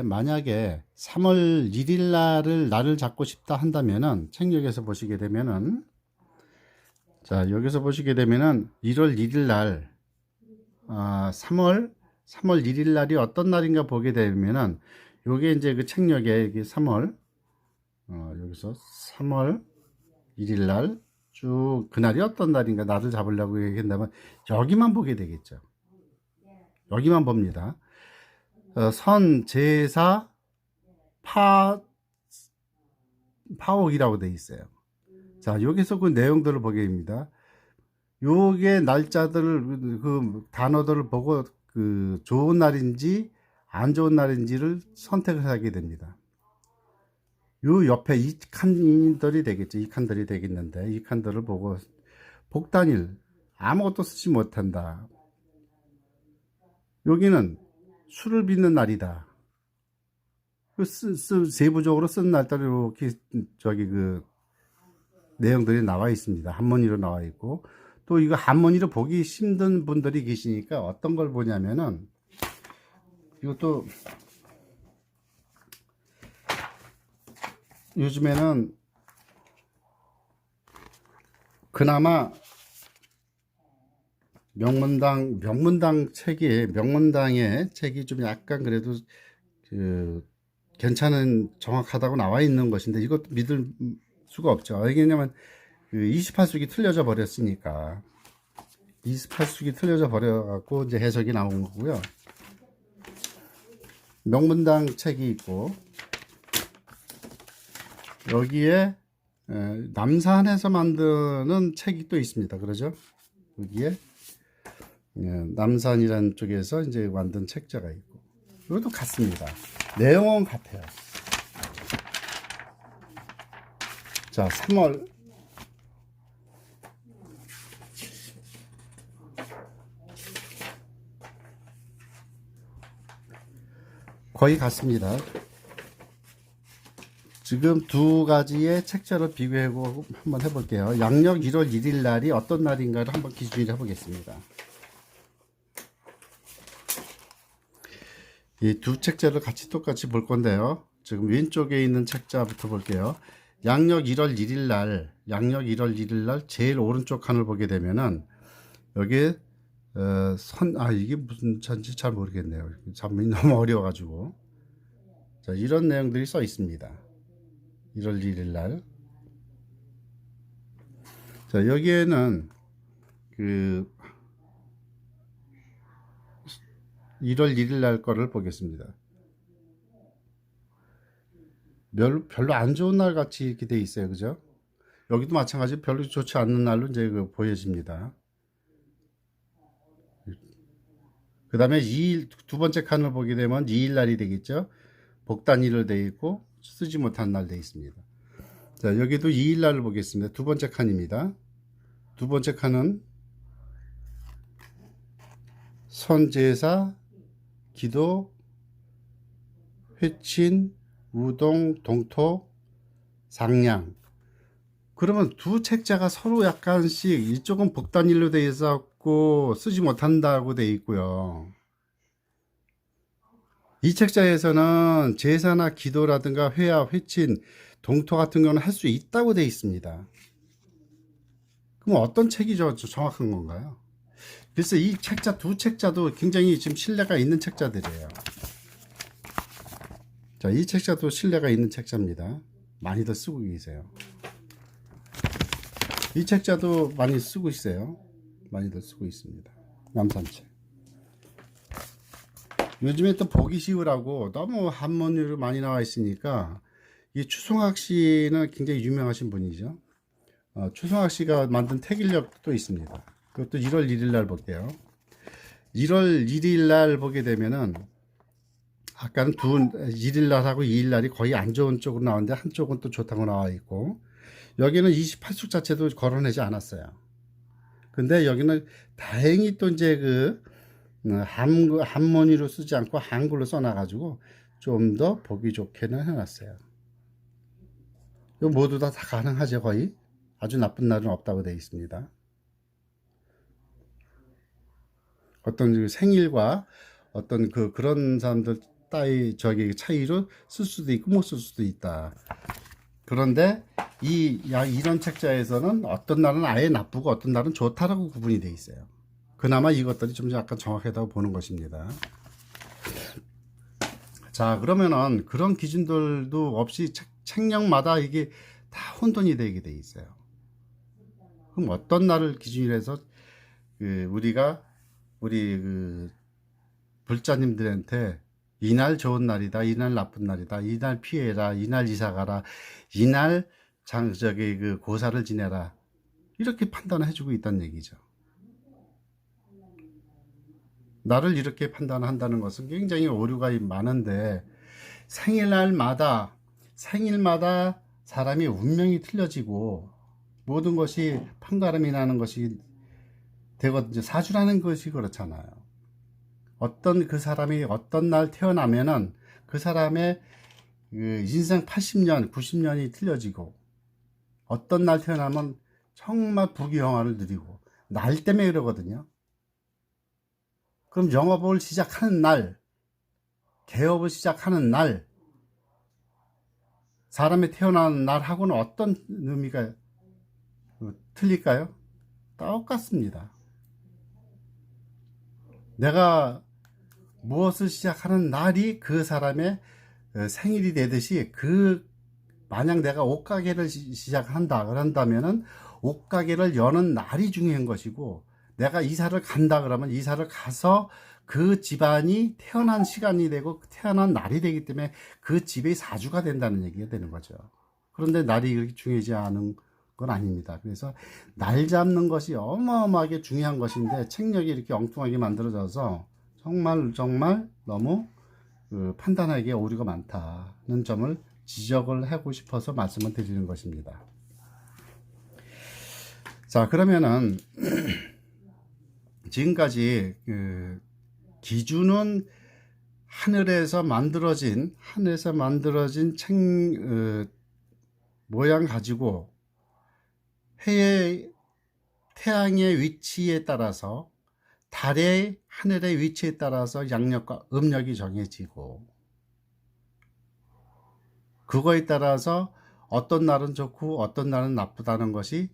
[SPEAKER 1] 만약에 3월 1일 날을 잡고 싶다 한다면은, 책력에서 보시게 되면은, 자, 여기서 보시게 되면은 1월 1일 날, 3월 1일 날이 어떤 날인가 보게 되면은, 요게 이제 그 책력에 이게 3월, 여기서 3월 1일 날, 쭉 그날이 어떤 날인가 날을 잡으려고 얘기한다면, 여기만 보게 되겠죠. 여기만 봅니다. 선, 제사, 파옥이라고 되어 있어요. 자, 여기서 그 내용들을 보게 됩니다. 요게 날짜들을, 그 단어들을 보고 그 좋은 날인지 안 좋은 날인지를 선택을 하게 됩니다. 요 옆에 이 칸들이 되겠죠. 이 칸들이 되겠는데, 이 칸들을 보고 복단일, 아무것도 쓰지 못한다. 여기는 술을 빚는 날이다. 세부적으로 쓴 날짜로 이렇게 그 내용들이 나와 있습니다. 한문의로 나와 있고, 또 이거 한문의로 보기 힘든 분들이 계시니까 어떤 걸 보냐면은, 이것도 요즘에는 그나마 명문당의 책이 좀 약간 그래도 그 괜찮은, 정확하다고 나와 있는 것인데, 이것도 믿을 수가 없죠. 왜냐면 그 28수기 틀려져 버렸으니까. 28수기 틀려져 버려갖고 이제 해석이 나온 거고요. 명문당 책이 있고, 여기에 남산에서 만드는 책이 또 있습니다. 그러죠? 여기에 남산이라는 쪽에서 이제 만든 책자가 있고, 이것도 같습니다. 내용은 같아요. 자, 3월 거의 같습니다. 지금 두 가지의 책자를 비교하고 한번 해볼게요. 양력 1월 1일 날이 어떤 날인가를 한번 기준으로 해보겠습니다. 이 두 책자를 같이 똑같이 볼 건데요. 지금 왼쪽에 있는 책자부터 볼게요. 양력 1월 1일 날, 양력 1월 1일 날 제일 오른쪽 칸을 보게 되면은 여기 이게 무슨 잔지 잘 모르겠네요. 잠이 너무 어려워가지고. 자, 이런 내용들이 써 있습니다. 1월 1일 날. 자, 여기에는 그 1월 1일 날 거를 보겠습니다. 별로 안 좋은 날 같이 이렇게 돼 있어요. 그죠? 여기도 마찬가지 별로 좋지 않는 날로 이제 보여집니다. 그 다음에 두 번째 칸을 보게 되면 2일 날이 되겠죠. 복단일로 되어 있고 쓰지 못한 날 되어 있습니다. 자, 여기도 2일 날을 보겠습니다. 두 번째 칸입니다. 두 번째 칸은 선제사, 기도, 회친, 우동, 동토, 상량. 그러면 두 책자가 서로 약간씩 이쪽은 복단일로 되어 있었고 쓰지 못한다고 되어 있고요. 이 책자에서는 제사나 기도라든가 회화, 회친, 동토 같은 경우는 할 수 있다고 되어 있습니다. 그럼 어떤 책이 정확한 건가요? 그래서 이 책자 두 책자도 굉장히 지금 신뢰가 있는 책자들이에요. 자, 이 책자도 신뢰가 있는 책자입니다. 많이들 쓰고 계세요. 이 책자도 많이 쓰고 있어요. 많이들 쓰고 있습니다. 남산책. 요즘에 또 보기 쉬우라고 너무 한문으로 많이 나와 있으니까 이 추송학 씨는 굉장히 유명하신 분이죠. 추송학 씨가 만든 태길력도 있습니다. 그것도 1월 1일 날 볼게요. 1월 1일 날 보게 되면은 아까는 1일 날하고 2일 날이 거의 안 좋은 쪽으로 나오는데 한쪽은 또 좋다고 나와 있고 여기는 28숙 자체도 거론하지 않았어요. 근데 여기는 다행히 또 이제 한문으로 쓰지 않고 한글로 써놔가지고 좀 더 보기 좋게는 해놨어요. 이거 모두 다 가능하죠. 거의 아주 나쁜 날은 없다고 되어 있습니다. 어떤 생일과 어떤 그런 사람들 차이로 쓸 수도 있고 못 쓸 수도 있다. 그런데 이런 책자에서는 어떤 날은 아예 나쁘고 어떤 날은 좋다라고 구분이 되어 있어요. 그나마 이것들이 좀 약간 정확하다고 보는 것입니다. 자, 그러면은 그런 기준들도 없이 책령마다 이게 다 혼돈이 되게 돼 있어요. 그럼 어떤 날을 기준으로 해서 우리 불자님들한테 이날 좋은 날이다, 이날 나쁜 날이다, 이날 피해라, 이날 이사가라, 이날 고사를 지내라, 이렇게 판단을 해주고 있다는 얘기죠. 나를 이렇게 판단한다는 것은 굉장히 오류가 많은데 생일마다 사람이 운명이 틀려지고 모든 것이 판가름이 나는 것이 되거든요. 사주라는 것이 그렇잖아요. 어떤 그 사람이 어떤 날 태어나면은 그 사람의 인생 80년, 90년이 틀려지고 어떤 날 태어나면 정말 부귀영화를 누리고 날 때문에 그러거든요. 그럼 영업을 시작하는 날, 개업을 시작하는 날, 사람이 태어나는 날하고는 어떤 의미가 틀릴까요? 똑같습니다. 내가 무엇을 시작하는 날이 그 사람의 생일이 되듯이 만약 내가 옷가게를 시작한다 그런다면은 옷가게를 여는 날이 중요한 것이고 내가 이사를 간다 그러면 이사를 가서 그 집안이 태어난 시간이 되고 태어난 날이 되기 때문에 그 집의 사주가 된다는 얘기가 되는 거죠. 그런데 날이 그렇게 중요하지 않은 건 아닙니다. 그래서 날 잡는 것이 어마어마하게 중요한 것인데 책력이 이렇게 엉뚱하게 만들어져서 정말 너무 판단하기에 오류가 많다는 점을 지적을 하고 싶어서 말씀을 드리는 것입니다. 자, 그러면은 지금까지 기준은 하늘에서 만들어진 모양 가지고 해의 태양의 위치에 따라서 달의 하늘의 위치에 따라서 양력과 음력이 정해지고, 그거에 따라서 어떤 날은 좋고 어떤 날은 나쁘다는 것이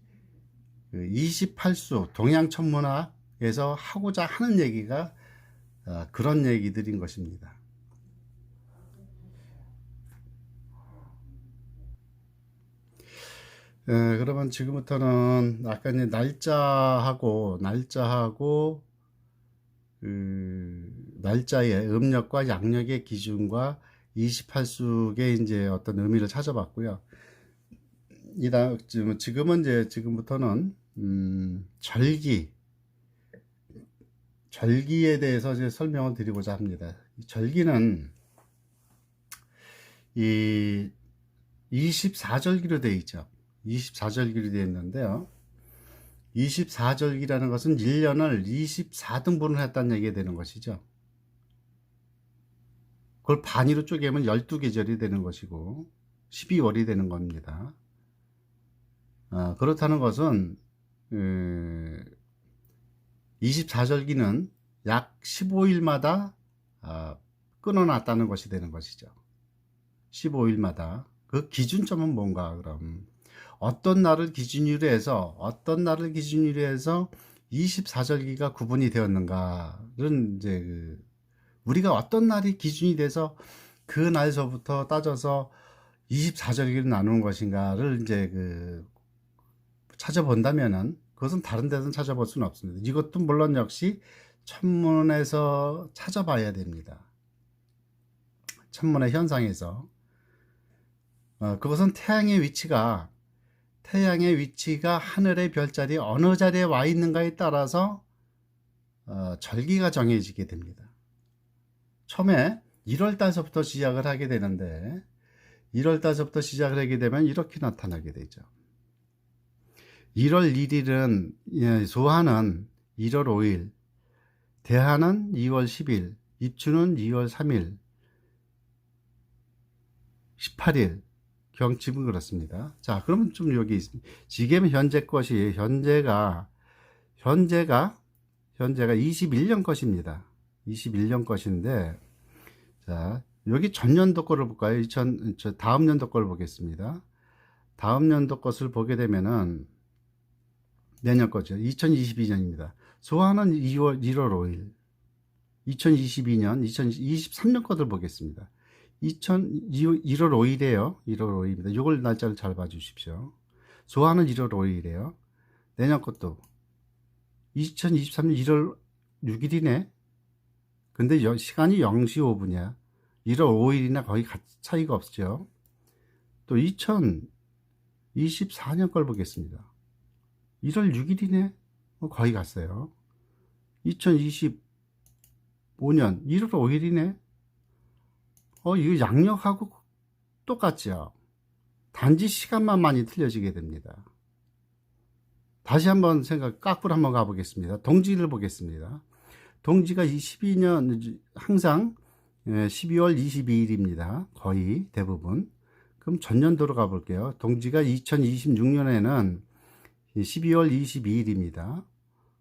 [SPEAKER 1] 28수 동양천문학에서 하고자 하는 얘기가 그런 얘기들인 것입니다. 그러면 지금부터는 아까 이제 날짜하고 날짜의 음력과 양력의 기준과 28숙의 이제 어떤 의미를 찾아봤고요. 지금은 이제 지금부터는 절기에 대해서 이제 설명을 드리고자 합니다. 절기는 이 24절기로 되어 있죠. 24절기로 되어 있는데요. 24절기라는 것은 1년을 24등분을 했다는 얘기가 되는 것이죠. 그걸 반으로 쪼개면 12계절이 되는 것이고 12월이 되는 겁니다. 그렇다는 것은 24절기는 약 15일마다 끊어놨다는 것이 되는 것이죠. 15일마다. 그 기준점은 뭔가, 그럼 어떤 날을 기준으로 해서 24절기가 구분이 되었는가는 이제 우리가 어떤 날이 기준이 돼서 그 날서부터 따져서 24절기를 나누는 것인가를 이제 찾아본다면은 그것은 다른 데서는 찾아볼 수는 없습니다. 이것도 물론 역시 천문에서 찾아봐야 됩니다. 천문의 현상에서 그것은 태양의 위치가 하늘의 별자리 어느 자리에 와 있는가에 따라서 절기가 정해지게 됩니다. 처음에 1월달서부터 시작을 하게 되는데 1월달서부터 시작을 하게 되면 이렇게 나타나게 되죠. 1월 1일은 소하는 1월 5일, 대하는 2월 10일, 입추는 2월 3일, 18일, 경칩은 그렇습니다. 자, 그러면 좀 여기 있습니다. 지금 현재 것이 현재가 21년 것입니다. 21년 것인데, 자, 여기 전년도 거를 볼까요? 다음 년도 거를 보겠습니다. 다음 년도 것을 보게 되면은 내년 거죠. 2022년입니다. 소화는 1월 5일. 2023년 것을 보겠습니다. 1월 5일이에요. 1월 5일입니다. 이걸 날짜를 잘 봐주십시오. 소화는 1월 5일이에요. 내년 것도 2023년 1월 6일이네. 근데 시간이 0시 5분이야. 1월 5일이나 거의 차이가 없죠. 또 2024년 걸 보겠습니다. 1월 6일이네. 거의 갔어요. 2025년 1월 5일이네. 이거 양력하고 똑같죠. 단지 시간만 많이 틀려지게 됩니다. 다시 한번 까꾸로 한번 가보겠습니다. 동지를 보겠습니다. 동지가 12년 항상 12월 22일입니다. 거의 대부분. 그럼 전년도로 가볼게요. 동지가 2026년에는 12월 22일입니다.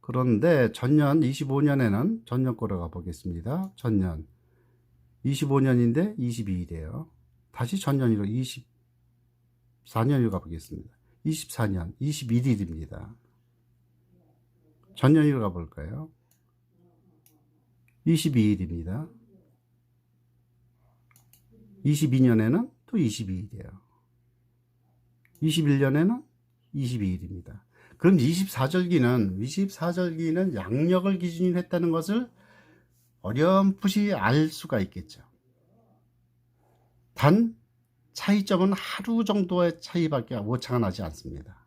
[SPEAKER 1] 그런데 전년 25년에는 전년 거로 가보겠습니다. 전년 25년인데 22일이에요. 다시 전년으로 24년으로 가보겠습니다. 24년 21일입니다. 전년으로 가볼까요? 22일입니다. 22년에는 또 22일이에요. 21년에는 22일입니다. 그럼 24절기는 양력을 기준으로 했다는 것을 어렴풋이 알 수가 있겠죠. 단 차이점은 하루 정도의 차이밖에 오차가 나지 않습니다.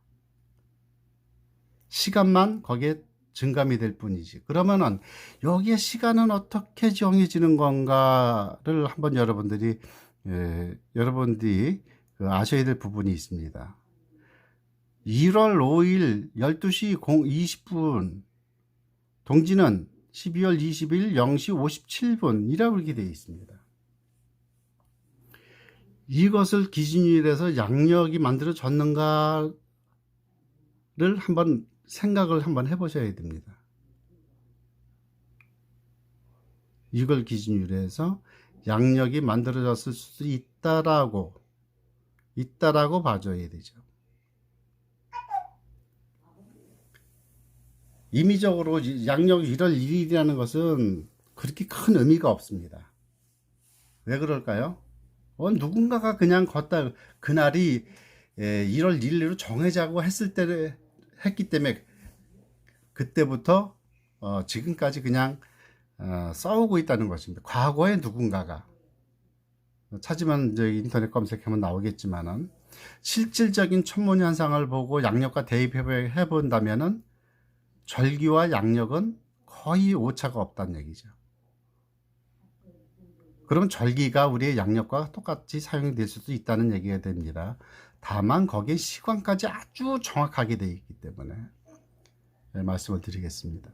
[SPEAKER 1] 시간만 거기에 증감이 될 뿐이지. 그러면은 여기에 시간은 어떻게 정해지는 건가를 한번 여러분들이 아셔야 될 부분이 있습니다. 1월 5일 12시 20분 동지는 12월 20일 0시 57분이라고 이렇게 되어 있습니다. 이것을 기준으로 해서 양력이 만들어졌는가를 한번 생각을 한번 해보셔야 됩니다. 이걸 기준으로 해서 양력이 만들어졌을 수도 있다라고 봐줘야 되죠. 임의적으로 양력 1월 1일이라는 것은 그렇게 큰 의미가 없습니다. 왜 그럴까요? 누군가가 그냥 걷다 그날이 1월 1일로 정해자고 했기 때문에 그때부터 지금까지 그냥 써오고 있다는 것입니다. 과거에 누군가가 찾으면 이제 인터넷 검색하면 나오겠지만은 실질적인 천문 현상을 보고 양력과 대입해 본다면은 절기와 양력은 거의 오차가 없다는 얘기죠. 그럼 절기가 우리의 양력과 똑같이 사용이 될 수도 있다는 얘기가 됩니다. 다만 거기에 시간까지 아주 정확하게 되어 있기 때문에 말씀을 드리겠습니다.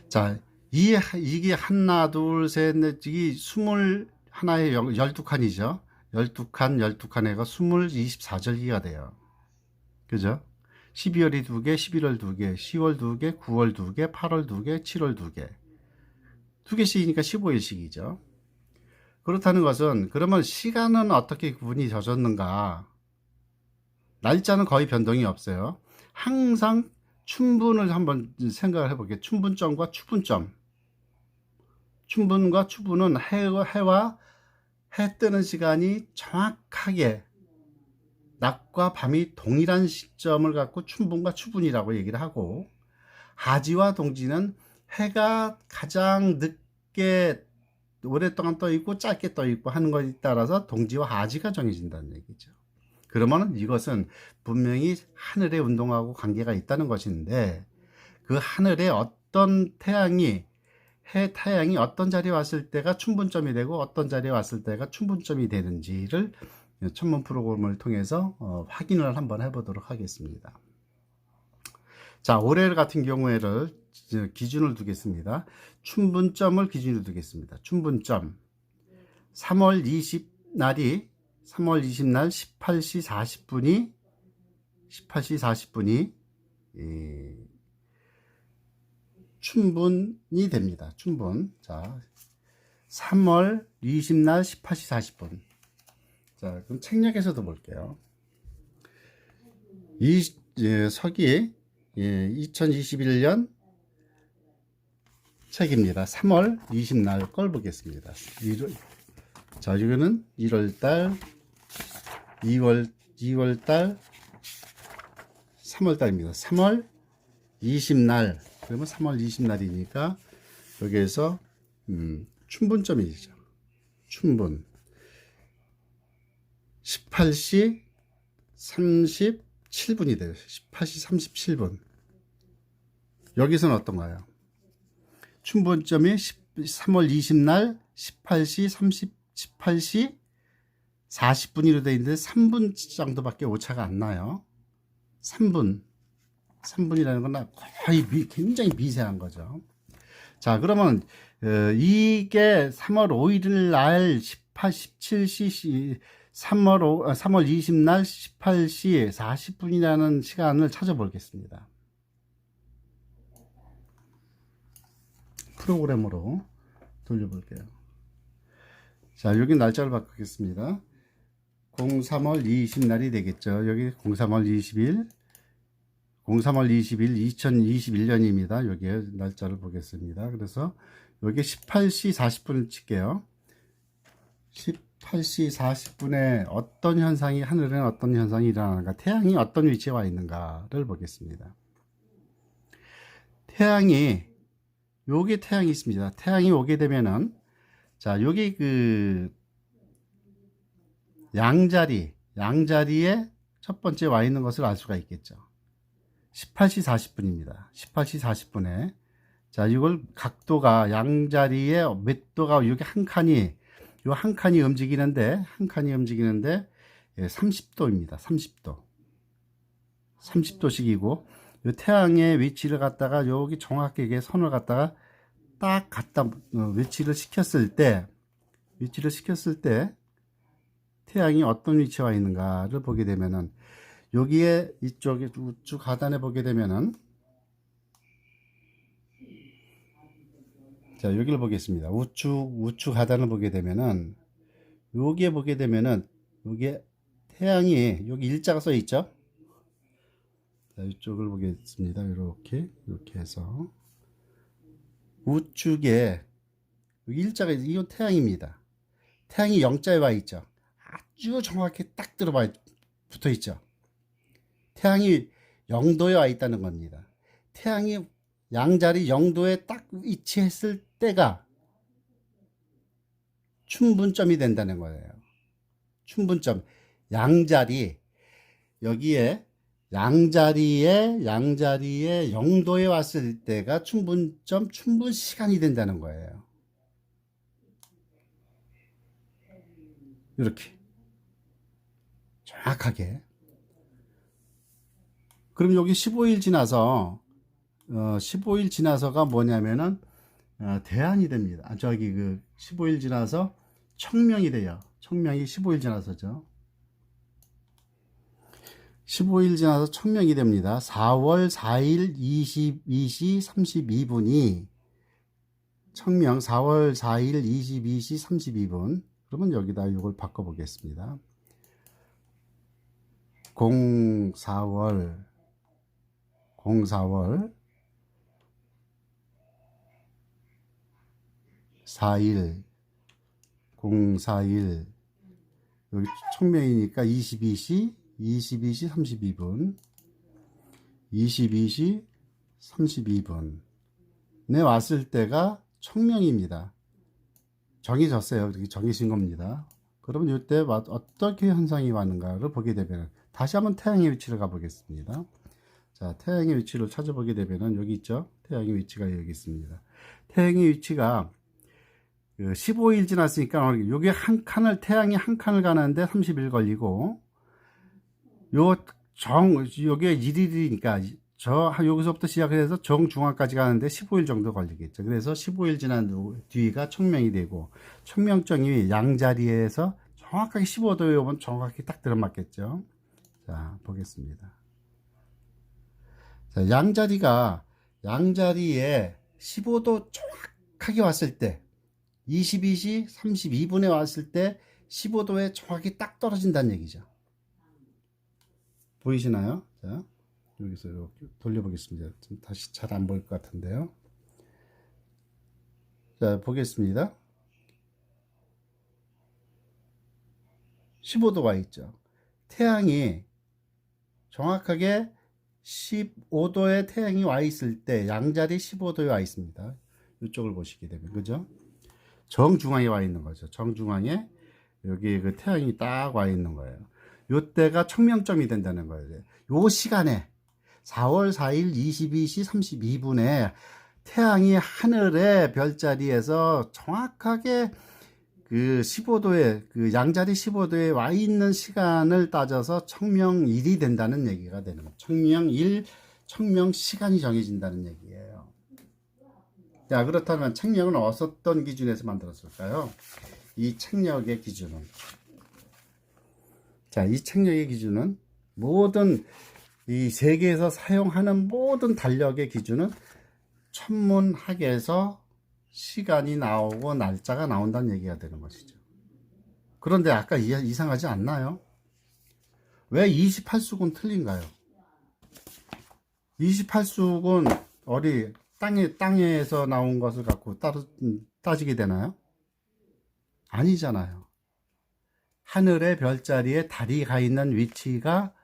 [SPEAKER 1] 자, 이게 하나, 둘, 셋, 넷, 이 21의 12칸이죠. 12칸 해가 24절기가 돼요. 그죠? 12월이 2개, 11월 2개, 10월 2개, 9월 2개, 8월 2개, 7월 2개. 2개씩이니까 15일씩이죠. 그렇다는 것은 그러면 시간은 어떻게 구분이 져졌는가? 날짜는 거의 변동이 없어요. 항상 춘분을 한번 생각을 해볼게요. 춘분점과 추분점. 춘분과 추분은 해와 해 뜨는 시간이 정확하게 낮과 밤이 동일한 시점을 갖고 춘분과 추분이라고 얘기를 하고, 하지와 동지는 해가 가장 늦게 오랫동안 떠 있고 짧게 떠 있고 하는 것에 따라서 동지와 하지가 정해진다는 얘기죠. 그러면 이것은 분명히 하늘의 운동하고 관계가 있다는 것인데, 그 하늘에 어떤 태양이 어떤 자리에 왔을 때가 춘분점이 되고 어떤 자리에 왔을 때가 춘분점이 되는지를 천문 프로그램을 통해서 확인을 한번 해보도록 하겠습니다. 자, 올해 같은 경우에를 기준을 두겠습니다. 춘분점을 기준으로 두겠습니다. 춘분점 3월 20날 18시 40분이 춘분이 됩니다. 춘분. 자, 3월 20날 18시 40분. 자, 그럼 책략에서도 볼게요. 서기 2021년 책입니다. 3월 20날 걸 보겠습니다. 자, 이거는 1월달, 2월달, 3월달입니다. 3월 20날. 그러면 3월 20날이니까 여기에서 춘분점이죠. 춘분. 18시 37분이 돼요. 18시 37분. 여기서는 어떤가요? 춘분점이 3월 20날 18시 40분으로 되어 있는데 3분 정도밖에 오차가 안 나요. 3분이라는 건 거의 굉장히 미세한 거죠. 자, 그러면 이게 3월 5일 날 17시 3월 20날 18시 40분이라는 시간을 찾아보겠습니다. 프로그램으로 돌려볼게요. 자, 여기 날짜를 바꾸겠습니다. 03월 20날이 되겠죠. 여기 03월 20일 2021년입니다. 여기에 날짜를 보겠습니다. 그래서 여기 18시 40분을 칠게요. 18시 40분에 어떤 현상이, 하늘에는 어떤 현상이 일어나는가, 태양이 어떤 위치에 와 있는가를 보겠습니다. 여기 태양이 있습니다. 태양이 오게 되면은, 자, 여기 양자리에 첫 번째 와 있는 것을 알 수가 있겠죠. 18시 40분입니다. 18시 40분에. 자, 이걸 각도가, 양자리의 몇 도가, 여기 한 칸이 움직이는데 30도입니다. 30도씩이고, 이 태양의 위치를 갖다가 여기 정확하게 선을 갖다가 위치를 시켰을 때 태양이 어떤 위치에 와 있는가를 보게 되면은, 여기에 이쪽에 우측 하단에 보게 되면은, 자, 여기를 보겠습니다. 우측 하단을 보게 되면은, 여기에 보게 되면은, 여기에 태양이, 여기 일자가 써 있죠? 자, 이쪽을 보겠습니다. 이렇게 해서. 우측에, 여기 일자가, 이건 태양입니다. 태양이 영자에 와 있죠? 아주 정확히 딱 붙어 있죠? 태양이 0도에 와 있다는 겁니다. 태양이 양자리 0도에 딱 위치했을 때가 춘분점이 된다는 거예요. 춘분점. 양자리, 여기에 양자리에 0도에 왔을 때가 춘분점, 춘분시간이 된다는 거예요. 이렇게. 정확하게. 그럼 여기 15일 지나서 15일 지나서가 뭐냐면은 대안이 됩니다. 15일 지나서 청명이 돼요. 청명이 15일 지나서죠. 15일 지나서 청명이 됩니다. 4월 4일 22시 32분이 청명. 4월 4일 22시 32분. 그러면 여기다 이걸 바꿔 보겠습니다. 04월 4일 04일 여기 청명이니까 22시 32분 22시 32분에 왔을 때가 청명입니다. 정해졌어요. 정해진 겁니다. 그러면 이때 어떻게 현상이 왔는가를 보게 되면 다시 한번 태양의 위치를 가보겠습니다. 자, 태양의 위치를 찾아보게 되면은 여기 있죠. 태양의 위치가 여기 있습니다. 태양의 위치가 15일 지났으니까 여기 태양이 한 칸을 가는데 30일 걸리고 여기에 1일이니까 여기서부터 시작해서 정중앙까지 가는데 15일 정도 걸리겠죠. 그래서 15일 지난 뒤가 청명이 되고 청명점이 양자리에서 정확하게 15도에 오면 정확히 딱 들어맞겠죠. 자, 보겠습니다. 자, 양자리에 15도 정확하게 왔을 때 22시 32분에 왔을 때 15도에 정확히 딱 떨어진다는 얘기죠. 보이시나요? 자, 여기서 이렇게 돌려보겠습니다. 다시 잘 안 보일 것 같은데요. 자, 보겠습니다. 15도 와 있죠. 태양이 정확하게 15도에 태양이 와 있을 때 양자리 15도에 와 있습니다. 이쪽을 보시게 되면, 그죠? 정중앙에 와 있는 거죠. 정중앙에 여기 그 태양이 딱 와 있는 거예요. 요때가 청명점이 된다는 거예요. 요 시간에 4월 4일 22시 32분에 태양이 하늘의 별자리에서 정확하게 그 15도에 그 양자리 15도에 와 있는 시간을 따져서 청명일이 된다는 얘기가 되는 거예요. 청명일, 청명시간이 정해진다는 얘기예요. 자, 그렇다면 책력은 어떤 기준에서 만들었을까요? 이 책력의 기준은, 자, 이 책력의 기준은 모든 이 세계에서 사용하는 모든 달력의 기준은 천문학에서 시간이 나오고 날짜가 나온다는 얘기가 되는 것이죠. 그런데 아까 이상하지 않나요? 왜 28숙은 틀린가요? 28숙은 땅에서 나온 것을 갖고 따지게 되나요? 아니잖아요. 하늘의 별자리에 다리가 있는 위치가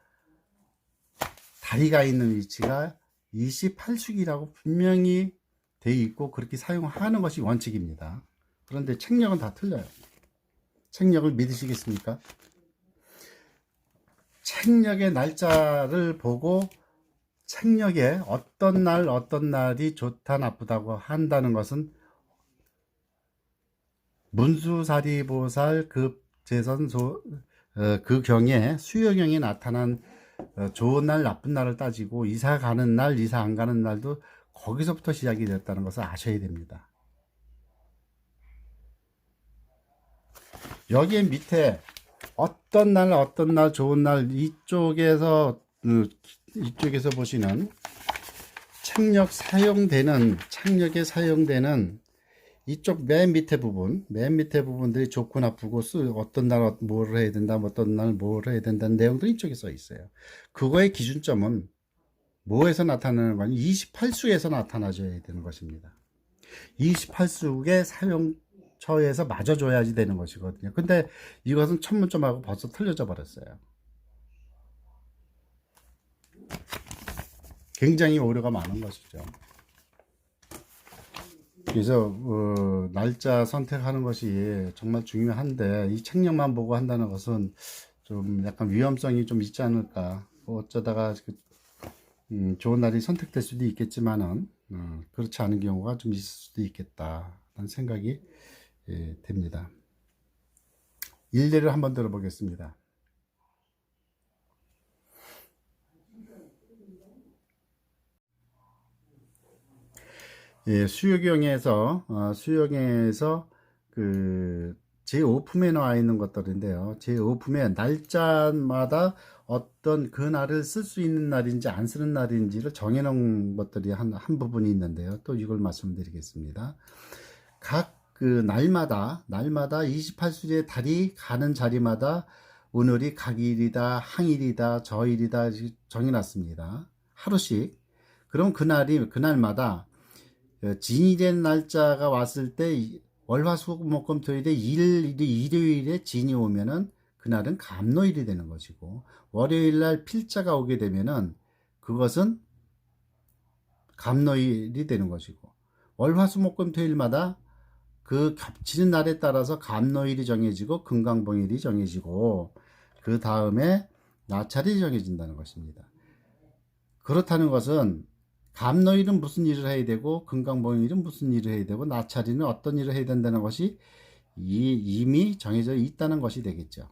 [SPEAKER 1] 28숙이라고 분명히 돼 있고 그렇게 사용하는 것이 원칙입니다. 그런데 책력은 다 틀려요. 책력을 믿으시겠습니까? 책력의 날짜를 보고 책력에 어떤 날이 좋다 나쁘다고 한다는 것은 문수사리보살 급제선소 그 경에 수요경에 나타난 좋은 날 나쁜 날을 따지고 이사 가는 날 이사 안 가는 날도 거기서부터 시작이 됐다는 것을 아셔야 됩니다. 여기에 밑에 어떤 날 좋은 날 이쪽에서 보시는 창력에 사용되는 이쪽 맨 밑에 부분들이 좋고 나쁘고 어떤 날 뭘 해야 된다, 어떤 날 뭘 해야 된다는 내용들이 이쪽에 써 있어요. 그거의 기준점은 뭐에서 나타나는 거니? 28수에서 나타나줘야 되는 것입니다. 28수의 사용처에서 맞아줘야지 되는 것이거든요. 근데 이것은 천문점하고 벌써 틀려져 버렸어요. 굉장히 오류가 많은 것이죠. 그래서 날짜 선택하는 것이 정말 중요한데 이 책력만 보고 한다는 것은 좀 약간 위험성이 좀 있지 않을까. 어쩌다가 좋은 날이 선택될 수도 있겠지만은 그렇지 않은 경우가 좀 있을 수도 있겠다라는 생각이 됩니다. 일례를 한번 들어보겠습니다. 예, 수요경에서 그 제5품에 나와 있는 것들인데요. 제5품에 날짜마다 어떤 그 날을 쓸 수 있는 날인지 안 쓰는 날인지를 정해놓은 것들이 한 부분이 있는데요. 또 이걸 말씀드리겠습니다. 각 그 날마다 28수의 달이 가는 자리마다 오늘이 각일이다, 항일이다, 저일이다 정해놨습니다. 하루씩. 그럼 그날마다 진이 된 날짜가 왔을 때 월화수목금토일에 일요일에 진이 오면은 그날은 갑노일이 되는 것이고, 월요일날 필자가 오게 되면은 그것은 갑노일이 되는 것이고, 월화수목금토일마다 그 겹치는 날에 따라서 갑노일이 정해지고 금강봉일이 정해지고 그 다음에 나찰이 정해진다는 것입니다. 그렇다는 것은 갑노일은 무슨 일을 해야 되고 금강봉일은 무슨 일을 해야 되고 나찰이는 어떤 일을 해야 된다는 것이 이미 정해져 있다는 것이 되겠죠.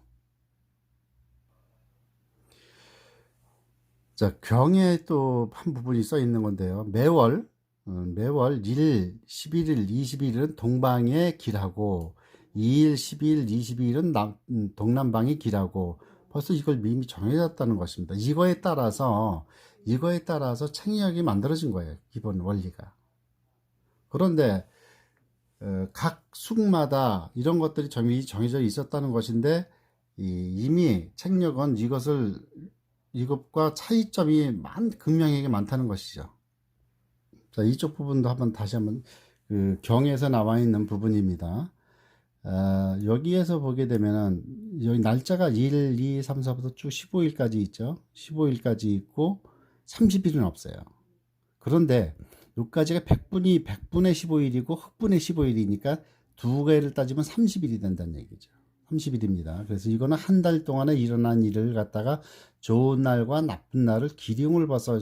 [SPEAKER 1] 자, 경에 또 한 부분이 써 있는 건데요. 매월 1일, 11일, 21일은 동방의 길하고 2일, 12일, 22일은 동남방의 길하고 벌써 이걸 이미 정해졌다는 것입니다. 이거에 따라서 책략이 만들어진 거예요. 기본 원리가. 그런데 각 숙마다 이런 것들이 정해져 있었다는 것인데 이미 책략은 이것과 차이점이 극명하게 많다는 것이죠. 자, 이쪽 부분도 다시 한번 그 경에서 나와 있는 부분입니다. 여기에서 보게 되면은 여기 날짜가 1, 2, 3, 4부터 쭉 15일까지 있죠. 15일까지 있고 30일은 없어요. 그런데 여기까지가 100분의 15일이고 흑분의 15일이니까 두 개를 따지면 30일이 된다는 얘기죠. 30일입니다. 그래서 이거는 한 달 동안에 일어난 일을 갖다가 좋은 날과 나쁜 날을 기륭을 봐서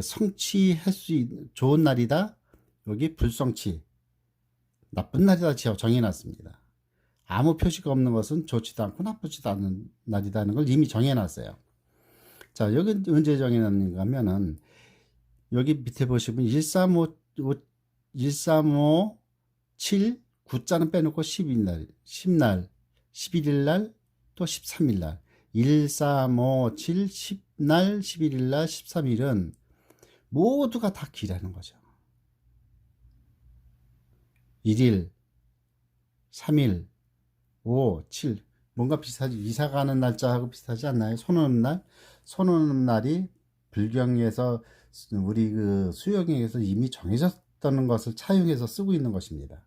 [SPEAKER 1] 성취할 수 있는 좋은 날이다. 여기 불성취. 나쁜 날이다 정해놨습니다. 아무 표시가 없는 것은 좋지도 않고 나쁘지도 않은 날이라는 걸 이미 정해놨어요. 자, 여기 언제 정해놨는가 하면은 여기 밑에 보시면 1357 9자는 빼놓고 10날, 11일날, 또 13일날, 1357, 10날, 11일날, 13일은 모두가 다 기라는 거죠. 1일, 3일, 5, 7 뭔가 비슷하지. 이사 가는 날짜하고 비슷하지 않나요? 손 오는 날이 불경에서 우리 그 수영에서 이미 정해졌다는 것을 차용해서 쓰고 있는 것입니다.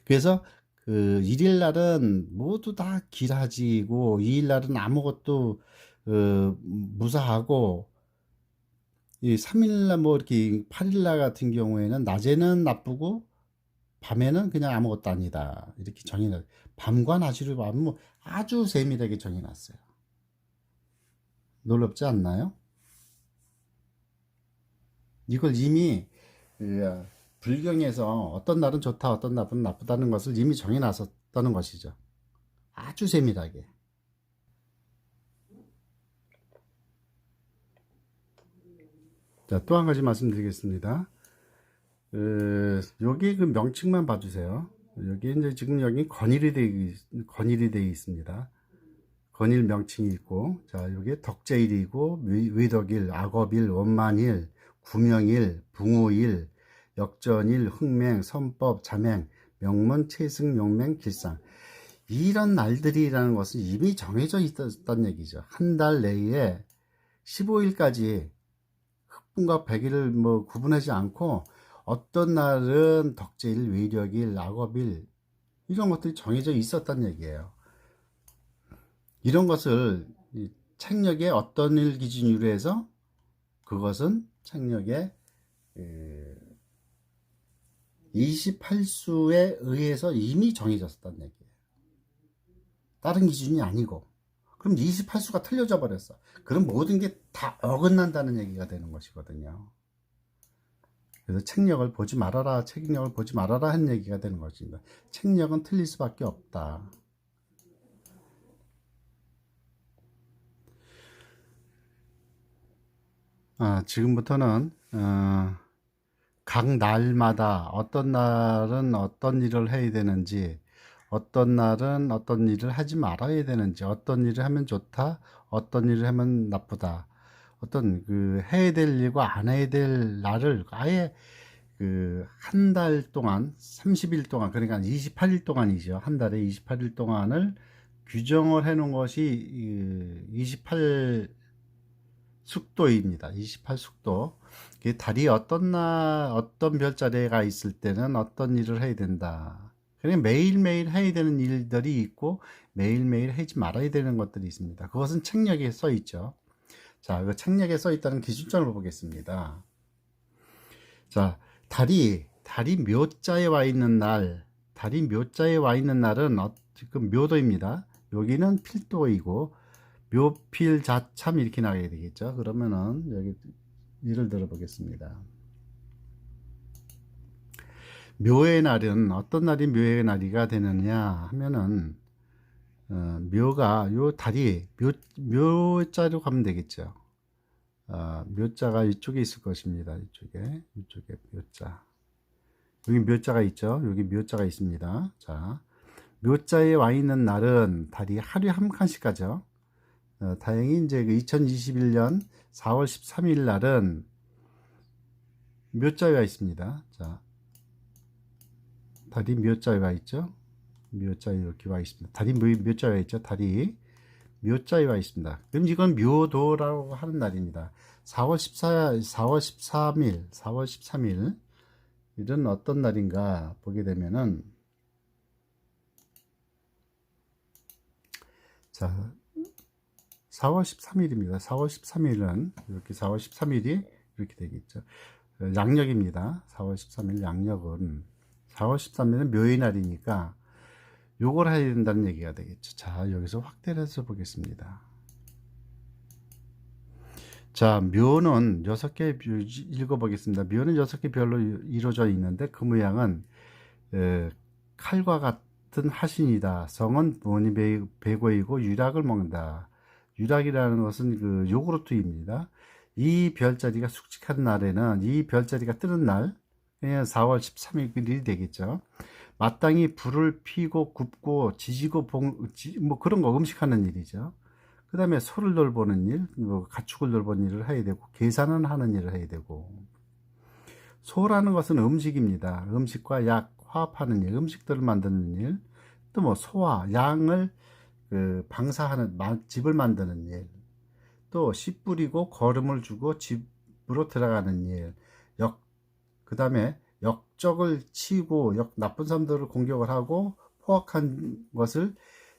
[SPEAKER 1] 그래서 그 1일 날은 모두 다 길하지고 2일 날은 아무것도 무사하고 이 3일 날 이렇게 8일 날 같은 경우에는 낮에는 나쁘고 밤에는 그냥 아무것도 아니다. 이렇게 정해놨. 밤과 낮으로 보면 아주 세밀하게 정해놨어요. 놀랍지 않나요? 이걸 이미 불경에서 어떤 날은 좋다, 어떤 날은 나쁘다는 것을 이미 정해놨었다는 것이죠. 아주 세밀하게. 자, 또 한 가지 말씀드리겠습니다. 여기 그 명칭만 봐주세요. 여기 이제 지금 여기 건일이 되어 있습니다. 건일 명칭이 있고, 자, 여기 덕제일이고, 위덕일, 악업일, 원만일, 구명일, 붕호일, 역전일, 흥맹, 선법, 자맹, 명문, 채승, 용맹, 길상. 이런 날들이라는 것은 이미 정해져 있었던 얘기죠. 한 달 내에 15일까지 흑분과 백일을 뭐 구분하지 않고 어떤 날은 덕제일, 위력일, 악업일 이런 것들이 정해져 있었단 얘기예요. 이런 것을 책력의 어떤 일 기준으로 해서 그것은 책력의 28수에 의해서 이미 정해졌었단 얘기예요. 다른 기준이 아니고. 그럼 28수가 틀려져 버렸어. 그럼 모든 게 다 어긋난다는 얘기가 되는 것이거든요. 그래서 책력을 보지 말아라, 책력을 보지 말아라 한 얘기가 되는 것입니다. 책력은 틀릴 수밖에 없다. 지금부터는 각 날마다 어떤 날은 어떤 일을 해야 되는지, 어떤 날은 어떤 일을 하지 말아야 되는지, 어떤 일을 하면 좋다, 어떤 일을 하면 나쁘다, 어떤 그 해야 될 일과 안 해야 될 날을 아예 그 한 달 동안 30일 동안, 그러니까 28일 동안이죠. 한 달에 28일 동안을 규정을 해 놓은 것이 28 숙도입니다. 28숙도. 달이 어떤 날, 어떤 별자리가 있을 때는 어떤 일을 해야 된다. 그냥 매일매일 해야 되는 일들이 있고, 매일매일 하지 말아야 되는 것들이 있습니다. 그것은 책략에 써 있죠. 자, 그 책략에 써 있다는 기준점을 보겠습니다. 자, 달이 묘자에 와 있는 날, 달이 묘자에 와 있는 날은 지금 묘도입니다. 여기는 필도이고, 묘필 자참 이렇게 나가야 되겠죠. 그러면은 여기 예를 들어 보겠습니다. 묘의 날은 어떤 날이 묘의 날이가 되느냐 하면은 묘가 요 달이 묘자로 가면 되겠죠. 묘자가 이쪽에 있을 것입니다. 이쪽에 묘자. 여기 묘자가 있죠. 여기 묘자가 있습니다. 자, 묘자에 와 있는 날은 달이 하루에 한 칸씩 가죠. 다행히 이제 2021년 4월 13일 날은 묘자에 와 있습니다. 자, 달이 묘자에 와 있죠. 묘자에 이렇게 와 있습니다. 달이 묘자에 와 있죠. 달이 묘자에 와 있습니다. 그럼 이건 묘도라고 하는 날입니다. 4월 13일 이런 어떤 날인가 보게 되면은, 자, 4월 13일입니다. 4월 13일은 이렇게 4월 13일이 이렇게 되겠죠. 양력입니다. 4월 13일 양력은 4월 13일은 묘의 날이니까 요걸 해야 된다는 얘기가 되겠죠. 자, 여기서 확대를 해서 보겠습니다. 자, 묘는 6개 읽어보겠습니다. 묘는 6개 별로 이루어져 있는데 그 모양은 칼과 같은 하신이다. 성은 모니 베고이고 유락을 먹는다. 유락이라는 것은 그 요구르트입니다. 이 별자리가 숙직한 날에는, 이 별자리가 뜨는 날, 4월 13일이 되겠죠. 마땅히 불을 피고 굽고 지지고 뭐 그런 거 음식하는 일이죠. 그 다음에 소를 돌보는 일, 뭐 가축을 돌보는 일을 해야 되고, 계산은 하는 일을 해야 되고. 소라는 것은 음식입니다. 음식과 약, 화합하는 일, 음식들을 만드는 일, 또 뭐 소와 양을 방사하는, 집을 만드는 일, 또 씨 뿌리고 거름을 주고 집으로 들어가는 일, 그 다음에 역적을 치고 나쁜 사람들을 공격을 하고 포악한 것을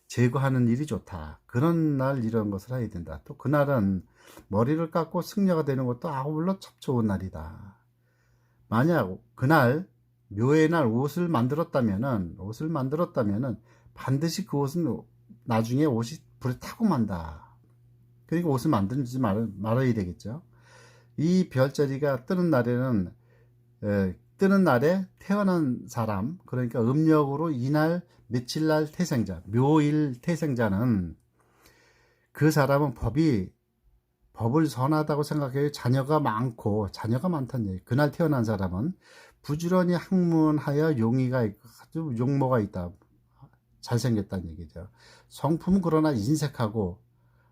[SPEAKER 1] 제거하는 일이 좋다. 그런 날 이런 것을 해야 된다. 또 그날은 머리를 깎고 승려가 되는 것도 아울러 참 좋은 날이다. 만약 그날 묘의 날 옷을 만들었다면은 반드시 그 옷은 나중에 옷이 불에 타고 만다. 그러니까 옷을 만들지 말아야 되겠죠. 이 별자리가 뜨는 날에는 뜨는 날에 태어난 사람, 그러니까 음력으로 이날 며칠날 태생자, 묘일 태생자는 그 사람은 법을 선하다고 생각해요. 자녀가 많다는 얘기. 그날 태어난 사람은 부지런히 학문하여 용의가 있고 아주 용모가 있다. 잘생겼다는 얘기죠. 성품은 그러나 인색하고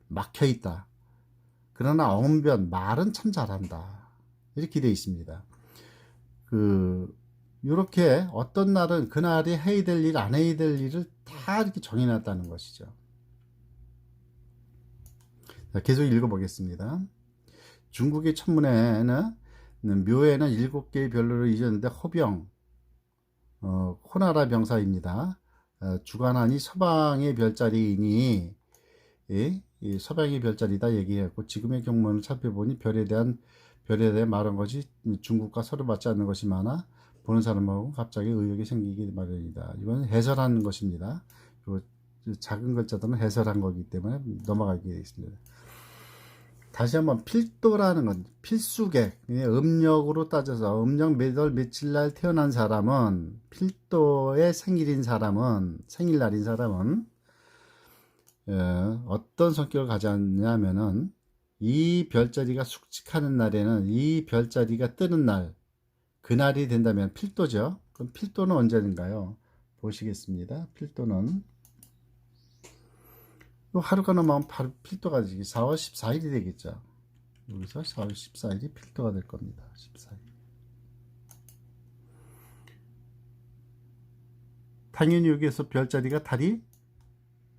[SPEAKER 1] 막혀있다. 그러나 언변, 말은 참 잘한다. 이렇게 되어 있습니다. 이렇게 어떤 날은 그날이 해야 될 일, 안 해야 될 일을 다 이렇게 정해놨다는 것이죠. 자, 계속 읽어보겠습니다. 중국의 천문에는 묘에는 7개의 별로를 잊었는데 호병, 호나라 병사입니다. 주관하니 서방의 별자리이니 이 서방의 별자리다 얘기했고 지금의 경문을 살펴보니 별에 대해 말한 것이 중국과 서로 맞지 않는 것이 많아 보는 사람하고 갑자기 의욕이 생기기 마련이다. 이건 해설하는 것입니다. 작은 글자들은 해설한 거기 때문에 넘어가게 되어 있습니다. 다시 한번 필도라는 건 필수객, 음력으로 따져서 음력 몇 월 며칠 날 태어난 사람은 필도의 생일날인 사람은 어떤 성격을 가졌냐면은 이 별자리가 숙직하는 날에는 이 별자리가 뜨는 날 그날이 된다면 필도죠. 그럼 필도는 언제인가요? 보시겠습니다. 필도는 하루가 넘어가면 바로 필도가 되지. 4월 14일이 되겠죠. 여기서 4월 14일이 필도가 될 겁니다. 14일. 당연히 여기에서 별자리가 달이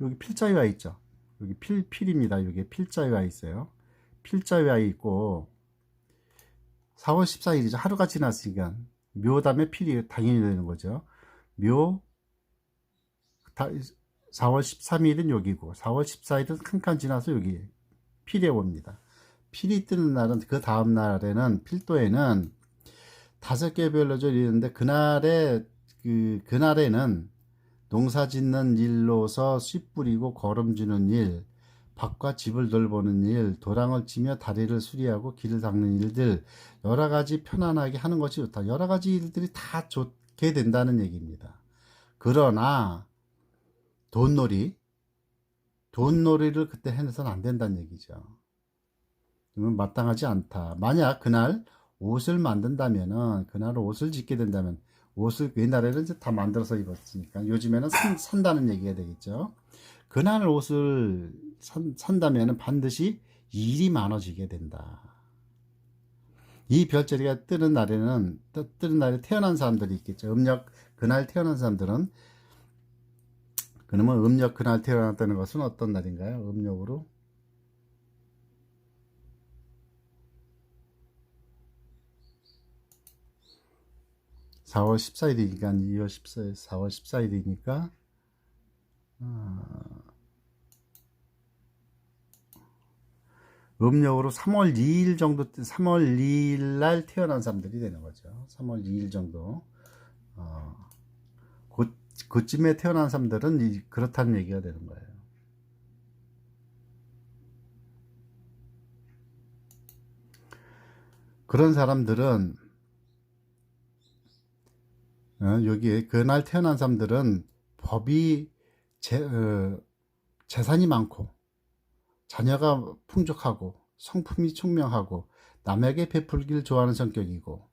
[SPEAKER 1] 여기 필자에 와 있죠. 여기 필입니다. 여기 필자에 와 있어요. 필자에 와 있고 4월 14일이죠. 하루가 지났으니까 묘 다음에 필이 당연히 되는 거죠. 묘 4월 13일은 여기고 4월 14일은 칸칸 지나서 여기 필에 옵니다. 필이 뜨는 날은 그 다음 날에는 필도에는 5개 별로죠. 있는데 그날에는 농사 짓는 일로서 씨 뿌리고 거름 주는 일, 밭과 집을 돌보는 일, 도랑을 치며 다리를 수리하고 길을 닦는 일들, 여러 가지 편안하게 하는 것이 좋다. 여러 가지 일들이 다 좋게 된다는 얘기입니다. 그러나 돈놀이를 그때 해서는 안 된다는 얘기죠. 그러면 마땅하지 않다. 만약 그날 옷을 만든다면은, 그날 옷을 짓게 된다면, 옷을 옛날에는 이제 다 만들어서 입었으니까 요즘에는 산다는 얘기가 되겠죠. 그날 옷을 산다면은 반드시 일이 많아지게 된다. 이 별자리가 뜨는 날에 태어난 사람들이 있겠죠. 그날 태어난 사람들은, 그러면 음력 그날 태어났다는 것은 어떤 날인가요? 음력으로 4월 14일이니까 2월 14일, 4월 14일이니까 음력으로 3월 2일 정도, 3월 2일 날 태어난 사람들이 되는 거죠. 3월 2일 정도. 그쯤에 태어난 사람들은 그렇다는 얘기가 되는 거예요. 그런 사람들은 여기에 그날 태어난 사람들은 재산이 많고 자녀가 풍족하고 성품이 총명하고 남에게 베풀기를 좋아하는 성격이고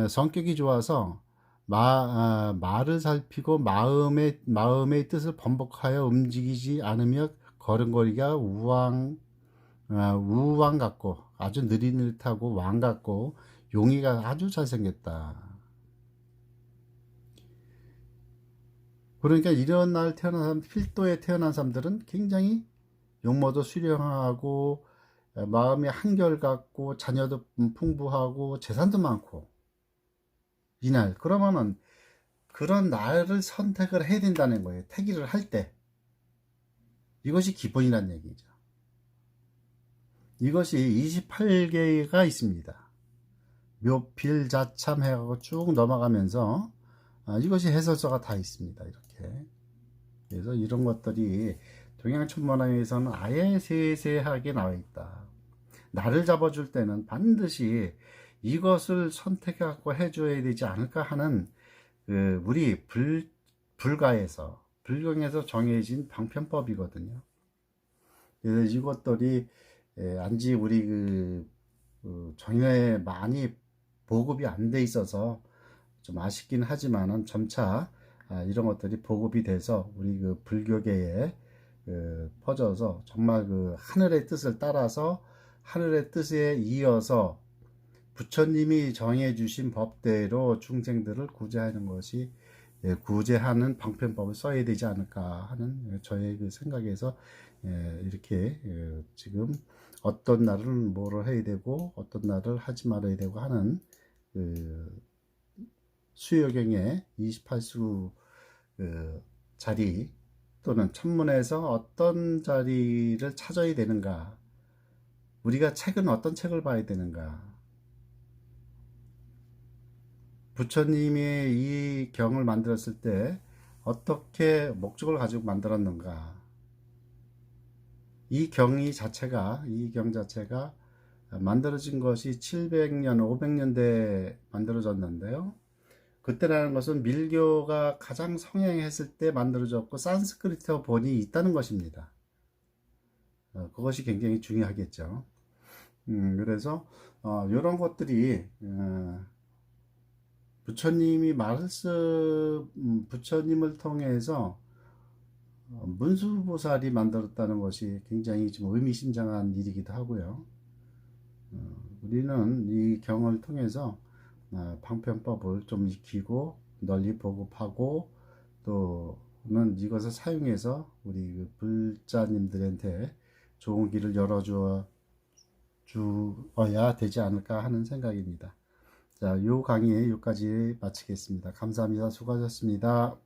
[SPEAKER 1] 성격이 좋아서 말을 살피고 마음의 뜻을 번복하여 움직이지 않으며 걸음걸이가 우왕 같고 아주 느릿느릿하고 왕 같고 용이가 아주 잘생겼다. 그러니까 이런 날 태어난 사람, 필도에 태어난 사람들은 굉장히 용모도 수령하고 마음이 한결같고 자녀도 풍부하고 재산도 많고 이날 그러면은 그런 날을 선택을 해야 된다는 거예요. 태기를 할 때 이것이 기본이라는 얘기죠. 이것이 28개가 있습니다. 묘필 자참 해가고 쭉 넘어가면서 이것이 해설서가 다 있습니다. 이렇게. 그래서 이런 것들이 동양천문학에서는 아예 세세하게 나와 있다. 나를 잡아줄 때는 반드시 이것을 선택하고 해줘야 되지 않을까 하는 우리 불경에서 정해진 방편법이거든요. 그래서 이것들이 안지 우리 정에 많이 보급이 안 돼 있어서 좀 아쉽긴 하지만은 점차 이런 것들이 보급이 돼서 우리 그 불교계에 퍼져서 정말 그 하늘의 뜻을 따라서 하늘의 뜻에 이어서 부처님이 정해 주신 법대로 중생들을 구제하는 것이 구제하는 방편법을 써야 되지 않을까 하는 저의 그 생각에서 이렇게 지금 어떤 날은 뭐를 해야 되고 어떤 날을 하지 말아야 되고 하는 그 수요경의 28수 자리 또는 천문에서 어떤 자리를 찾아야 되는가, 우리가 책은 어떤 책을 봐야 되는가, 부처님이 이 경을 만들었을 때 어떻게 목적을 가지고 만들었는가, 이 경 자체가 만들어진 것이 700년, 500년대에 만들어졌는데요. 그때라는 것은 밀교가 가장 성행했을 때 만들어졌고 산스크리트어 본이 있다는 것입니다. 그것이 굉장히 중요하겠죠. 그래서 이런 것들이 부처님이 부처님을 통해서 문수보살이 만들었다는 것이 굉장히 좀 의미심장한 일이기도 하고요. 우리는 이 경을 통해서 방편법을 좀 익히고 널리 보급하고 또는 이것을 사용해서 우리 그 불자님들한테 좋은 길을 열어주어야 되지 않을까 하는 생각입니다. 자, 요 강의 여기까지 마치겠습니다. 감사합니다. 수고하셨습니다.